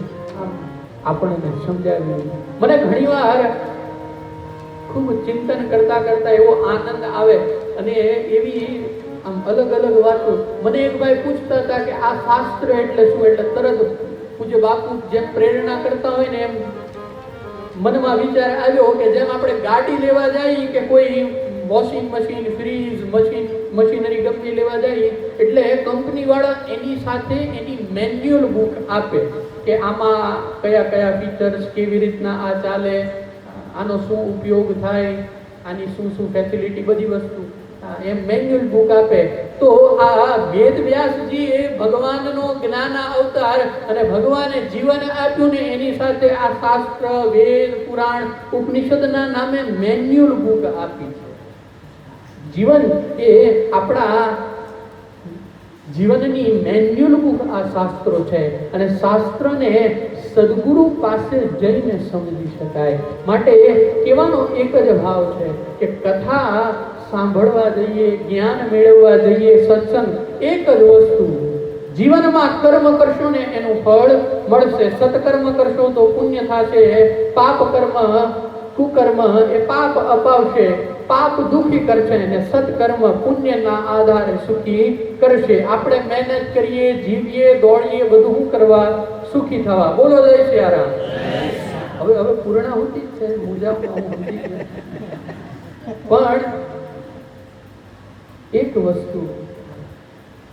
આપણને સમજાવ્યું. મને ઘણીવાર ખૂબ ચિંતન કરતા કરતા એવો આનંદ આવે, અને એવી આમ અલગ વાતો. મને એક ભાઈ પૂછતા હતા કે આ શાસ્ત્ર એટલે શું? એટલે તરત પૂજ્ય બાપુ જેમ પ્રેરણા કરતા હોય ને એમ મનમાં વિચાર આવ્યો કે જેમ આપણે ગાડી લેવા જઈએ કે કોઈ વોશિંગ મશીન, ફ્રીજ, મશીનરી ગમે લેવા જઈએ એટલે કંપની વાળા એની સાથે એની મેન્યુઅલ બુક આપે કે આમાં કયા ફીચર્સ, કેવી રીતના આ ચાલે, આનો શું ઉપયોગ થાય, આની શું ફેસિલિટી, બધી વસ્તુ એમ મેન્યુઅલ બુક આપે. તો આ વેદ વ્યાસજી એ ભગવાનનો જ્ઞાના અવતાર, અને ભગવાને જીવન આપ્યું ને એની સાથે આ શાસ્ત્ર, વેદ, પુરાણ, ઉપનિષદના નામે મેન્યુઅલ બુક આપી છે. જીવન એ આપણા જીવનની મેન્યુઅલ બુક આ શાસ્ત્રો છે, અને શાસ્ત્રને સદગુરુ પાસે જઈને સમજી શકાય. માટે કહેવાનો એક જ ભાવ છે કે કથા સાંભળવા જઈએ, જ્ઞાન મેળવવા જઈએ, સત્સંગ, એક જ વસ્તુ, જીવનમાં કર્મ કરશો ને એનું ફળ મળશે. સત્કર્મ કરશો તો પુણ્ય થશે, પાપ કર્મ, કુકર્મ એ પાપ અપાવશે, પાપ દુઃખી કરશે, અને સત્કર્મ પુણ્યના આધારે સુખી કરશે. આપણે મહેનત કરીએ, જીવીએ, દોડીએ, બધું કરવા, સુખી થવા. બોલો જય સિયારામ. હવે પૂર્ણાહુતિ જ છે, પણ એક વસ્તુ,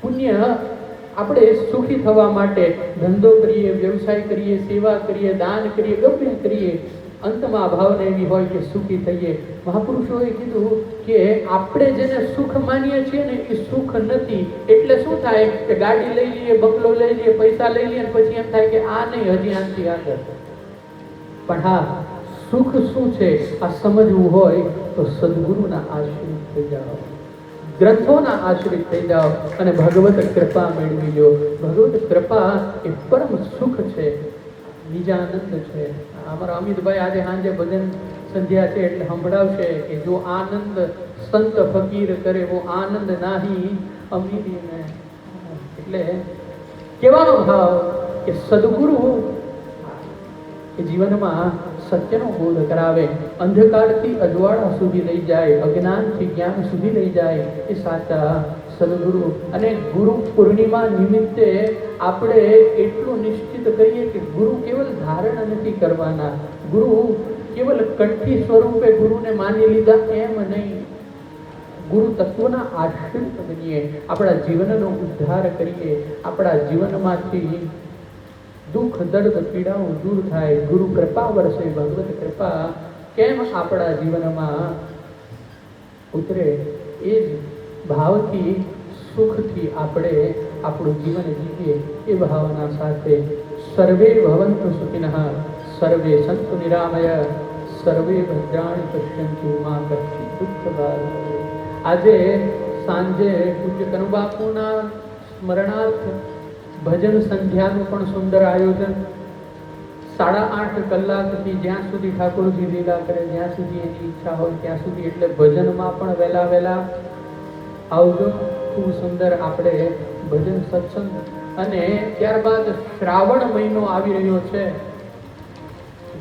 પુણ્ય આપણે સુખી થવા માટે ધંધો કરીએ, વ્યવસાય કરીએ, સેવા કરીએ, દાન કરીએ, ગમે કરીએ, અંતમાં ભાવના એવી હોય કે સુખી થઈએ. મહાપુરુષોએ કીધું કે આપણે જેને સુખ માનીએ છીએ ને એ સુખ નથી. એટલે શું થાય કે ગાડી લઈ લઈએ, બંગલો લઈ લઈએ, પૈસા લઈ લઈએ, પછી એમ થાય કે આ નહીં, હજી આનાથી આગળ. પણ હા, સુખ શું છે આ સમજવું હોય તો સદગુરુના આશ્રિત થઈ જાઓ, ગ્રંથોના આશ્રિત થઈ જાઓ, અને ભગવત કૃપા મેળવી લો. ભગવત કૃપા એ પરમ સુખ છે, નિજાનંદ છે. અમારા અમિતભાઈ આજે સાંજે ભજન સંધ્યા છે એટલે સંભળાવશે કે જો આનંદ સંત ફકીર કરે વો આનંદ નાહી અમીરી ને. એટલે કેવાનો ભાવ કે સદગુરુ એ જીવનમાં સત્યનો બોધ કરાવે, અંધકારથી અજવાળા સુધી લઈ જાય, અજ્ઞાનથી જ્ઞાન સુધી લઈ જાય, એ સાચા સદગુરુ. અને ગુરુ પૂર્ણિમા નિમિત્તે આપણે એટલું નિશ્ચિત કરીએ કે ગુરુ કેવલ ધારણ નથી કરવાના, ગુરુ કેવલ કંઠી સ્વરૂપે ગુરુને માની લીધા એમ નહીં, ગુરુ તત્વના આશ્રિત બનીએ, આપણા જીવનનો ઉદ્ધાર કરીએ, આપણા જીવનમાંથી દુઃખ, દર્દ, પીડાઓ દૂર થાય, ગુરુ કૃપા વરસે. ભગવત કૃપા કેમ આપણા જીવનમાં ઉતરે, એ જ ભાવથી, સુખથી આપણે આપણું જીવન જીવીએ એ ભાવના સાથે. સર્વે ભવન્તુ સુખિનઃ, સર્વે સંતુ નિરામય, સર્વે ભદ્રાણિ પશ્યન્તુ મા કશ્ચિત દુઃખભાગ. આજે સાંજે પૂજ્ય કનુબાપુના સ્મરણાર્થ ભજન સંધ્યાનું પણ સુંદર આયોજન, 8.5 કલાકથી જ્યાં સુધી ઠાકોરજી લીલા કરે, જ્યાં સુધી એની ઈચ્છા હોય ત્યાં સુધી, એટલે ભજનમાં પણ વહેલા આવજો. ખૂબ સુંદર આપણે ભજન સત્સંગ. અને ત્યારબાદ શ્રાવણ મહિનો આવી રહ્યો છે.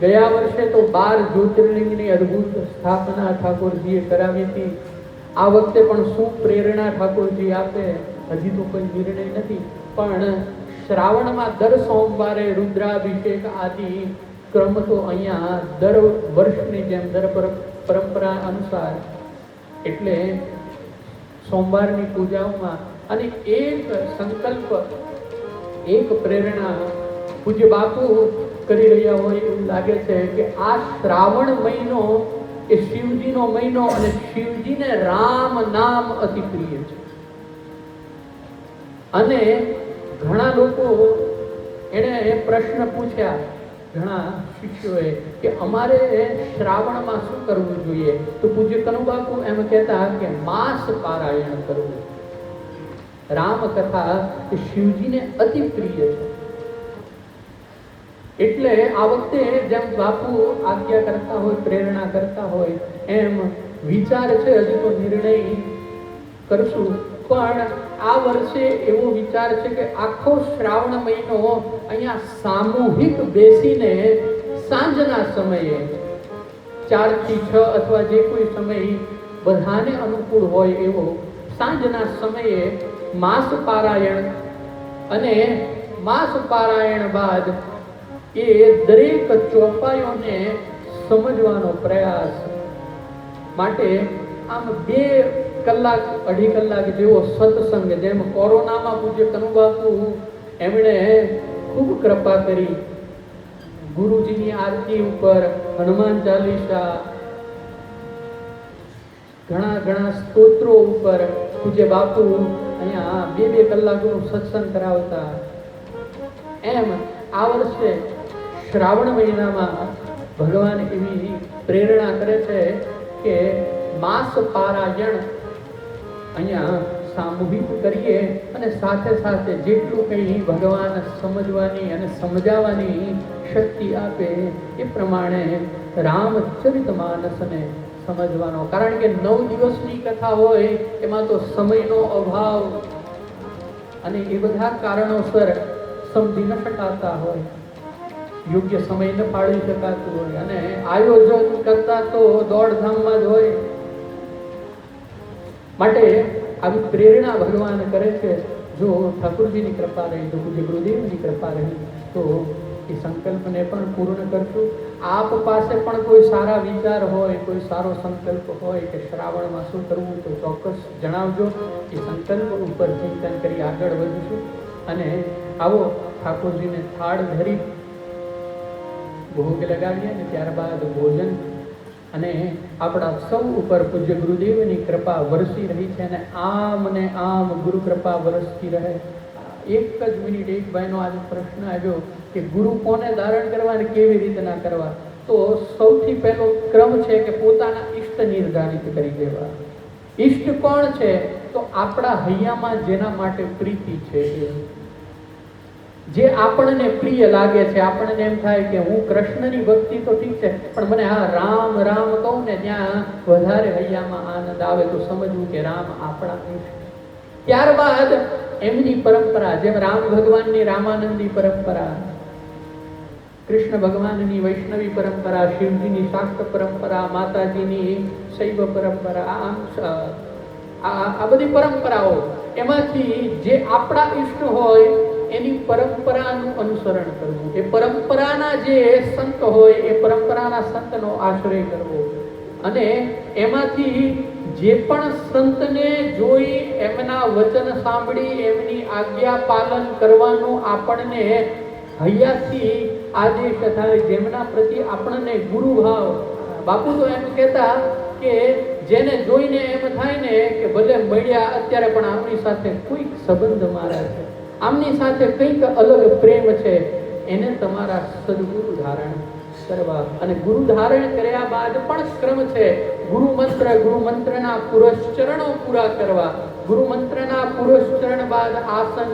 ગયા વર્ષે તો 12 જ્યોતિર્લિંગની અદ્ભુત સ્થાપના ઠાકોરજીએ કરાવી હતી. આ વખતે પણ શું પ્રેરણા ઠાકોરજી આપે હજી તો કોઈ નિર્ણય નથી, પણ શ્રાવણમાં દર સોમવારે રુદ્રાભિષેક આદિ ક્રમ તો અહીંયા દર વર્ષની જેમ દર પરંપરા અનુસાર, એટલે સોમવારની પૂજાઓમાં. અને એક સંકલ્પ, એક પ્રેરણા પૂજ્ય બાપુ કરી રહ્યા હોય એવું લાગે છે કે આ શ્રાવણ મહિનો એ શિવજીનો મહિનો, અને શિવજીને રામ નામ અતિ પ્રિય છે. અને ઘણા લોકો એને પ્રશ્ન પૂછ્યા, ઘણા શિષ્યોએ, કે અમારે શ્રાવણમાં શું કરવું જોઈએ? તો પૂજ્ય કનુબાપુ એમ કહેતા કે માસ પારાયણ કરવું. રામ કથા એ શિવજીને અતિ પ્રિય છે. એટલે આ વખતે જેમ બાપુ આજ્ઞા કરતા હોય, પ્રેરણા કરતા હોય, એમ વિચાર છે, હજી તો નિર્ણય કરશું, પણ આ વર્ષે એવો વિચાર છે કે આખો શ્રાવણ મહિનો અહીંયા સામૂહિક બેસીને સાંજના સમયે 4 થી 6 અથવા જે કોઈ સમય બધાને અનુકૂળ હોય એવો સાંજના સમયે માસ પારાયણ, અને માસ પારાયણ બાદ એ દરેક ચોપાઈઓને સમજવાનો પ્રયાસ માટે આમ 2 કલાક 2.5 કલાક જેવો સત્સંગ, જેમ કોરોનામાં પૂજ્ય કનુબાપુ એમણે ખૂબ કૃપા કરી, ગુરુજીની આરતી ઉપર હનુમાન ચાલીસા, ઘણા સ્તોત્રો ઉપર પૂજ્ય બાપુ અહીંયા 2 કલાકનું સત્સંગ કરાવતા. એમ આ વર્ષે શ્રાવણ મહિનામાં ભગવાન એવી પ્રેરણા કરે છે કે માસ પારાયણ અહીંયા સામૂહિક કરીએ, અને સાથે સાથે જેટલું કંઈ ભગવાન સમજવાની અને સમજાવવાની શક્તિ આપે એ પ્રમાણે રામચરિતમાનસને સમજવાનો. કારણ કે 9 દિવસની કથા હોય એમાં તો સમયનો અભાવ અને એ બધા કારણોસર સમજી ન શકાતા હોય, યોગ્ય સમય ન પાડી શકાતું હોય, અને આયોજન કરતા તો દોડધામમાં જ હોય. માટે આવી પ્રેરણા ભગવાન કરે છે. જો ઠાકોરજીની કૃપા રહી, તો પૂજ્ય ગુરુદેવની કૃપા રહી, તો એ સંકલ્પને પણ પૂર્ણ કરશું. આપ પાસે પણ કોઈ સારા વિચાર હોય, કોઈ સારો સંકલ્પ હોય કે શ્રાવણમાં શું કરવું, તો ચોક્કસ જણાવજો. એ સંકલ્પ ઉપર ચિંતન કરી આગળ વધીશું. અને આવો ઠાકોરજીને થાળ ધરી ભોગ લગાડીએ, અને ત્યારબાદ ભોજન. અને આપણા સૌ ઉપર પૂજ્ય ગુરુદેવની કૃપા વરસી રહી છે, અને આમ ગુરુ કૃપા વરસતી રહે. એક જ મિનિટ, એક ભાઈનો આજે પ્રશ્ન આવ્યો કે ગુરુ કોને ધારણ કરવા અને કેવી રીતના કરવા? તો સૌથી પહેલો ક્રમ છે કે પોતાના ઈષ્ટ નિર્ધારિત કરી દેવા. ઈષ્ટ કોણ છે? તો આપણા હૈયામાં જેના માટે પ્રીતિ છે, જે આપણને પ્રિય લાગે છે. આપણને એમ થાય કે હું કૃષ્ણની ભક્તિ તો ઠીક છે, પણ મને રામ રામ કહું ને ત્યાં વધારે હૈયામાં આનંદ આવે, તો સમજવું કે રામ આપણા ઈષ્ટ. ત્યારબાદ એમની પરંપરા, જેમ રામ ભગવાનની રામાનંદી પરંપરા, કૃષ્ણ ભગવાનની વૈષ્ણવી પરંપરા, શિવજીની શાક્ત પરંપરા, માતાજીની શૈવ પરંપરા, આ બધી પરંપરાઓ, એમાંથી જે આપણા ઈષ્ટ હોય એની પરંપરાનું અનુસરણ કરવું. એ પરંપરાના જે સંત હોય એ પરંપરાના સંતનો આશ્રય કરવો. અને એમાંથી જે પણ સંતને જોઈ, એમના વચન સાંભળી, એમની આજ્ઞા પાલન કરવાનું આપણને હૈયાથી આદેશ થાય, જેમના પ્રતિ આપણને ગુરુભાવ. બાપુ તો એમ કહેતા કે જેને જોઈને એમ થાય ને કે ભલે મળ્યા અત્યારે, પણ આપણી સાથે કોઈક સંબંધ મારા છે, આમની સાથે કંઈક અલગ પ્રેમ છે, એને તમારા સદગુરુ ધારણ કરવા. અને ગુરુ ધારણ કર્યા બાદ પણ ક્રમ છે. ગુરુ મંત્રના પુરશ્ચરણો પૂરા કરવા. ગુરુ મંત્રના પુરશ્ચરણ બાદ આસન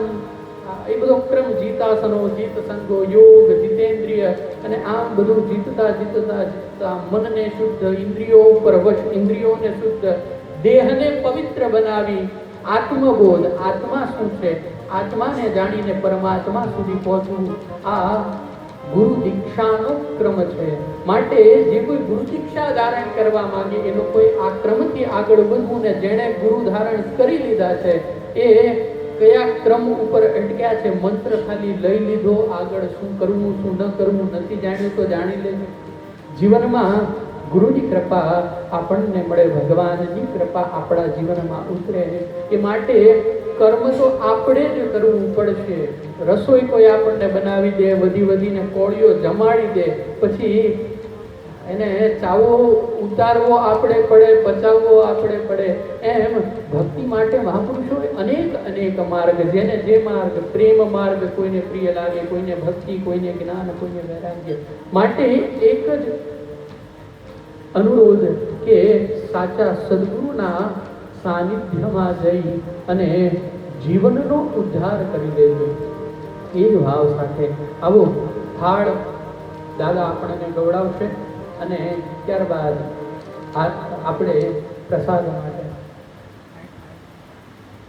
એ બધો ક્રમ જીતાસનો, જીત સંગો, યોગ, જીતેન્દ્રિય અને આમ બધું જીતતા જીતતા જીતતા મનને શુદ્ધ, ઇન્દ્રિયો ઉપર વશ, ઇન્દ્રિયોને શુદ્ધ, દેહને પવિત્ર બનાવી આત્મબોધ, આત્મા શું છે, આત્માને જાણીને પરમાત્મા સુધી પહોંચવું, આ ગુરુ દીક્ષાનો ક્રમ છે. માટે જે કોઈ ગુરુ દીક્ષા ધારણ કરવા માંગે એ લોકોએ આ ક્રમથી આગળ વધવું, ને જેણે ગુરુ ધારણ કરી લીધા છે એ કયા ક્રમ ઉપર અટક્યા છે, મંત્ર ખાલી લઈ લીધો, આગળ શું કરવું શું ન કરવું નથી જાણ્યું તો જાણી લેજો. જીવનમાં ગુરુની કૃપા આપણને મળે, ભગવાનની કૃપા આપણા જીવનમાં ઉતરે એ માટે કર્મ તો આપણે જ કરવું પડશે. રસોઈ કોઈ આપણને બનાવી દે, વધી વધીને કોળીઓ જમાડી દે, પછી એને ચાવો ઉતારવો આપણે પડે, પચાવવો આપણે પડે. એમ ભક્તિ માટે મહાપુરુષોએ અનેક અનેક માર્ગ, જેને જે માર્ગ, પ્રેમ માર્ગ કોઈને પ્રિય લાગે, કોઈને ભક્તિ, કોઈને જ્ઞાન, કોઈને વૈરાગ્ય. માટે એક જ અનુરોધ કે સાચા સદગુરુના સાનિધ્યમાં જઈ અને જીવનનો ઉદ્ધાર કરી દેજો. એ જ ભાવ સાથે આવો થાળ દાદા આપણને ગવડાવશે અને ત્યારબાદ આપણે પ્રસાદ માટે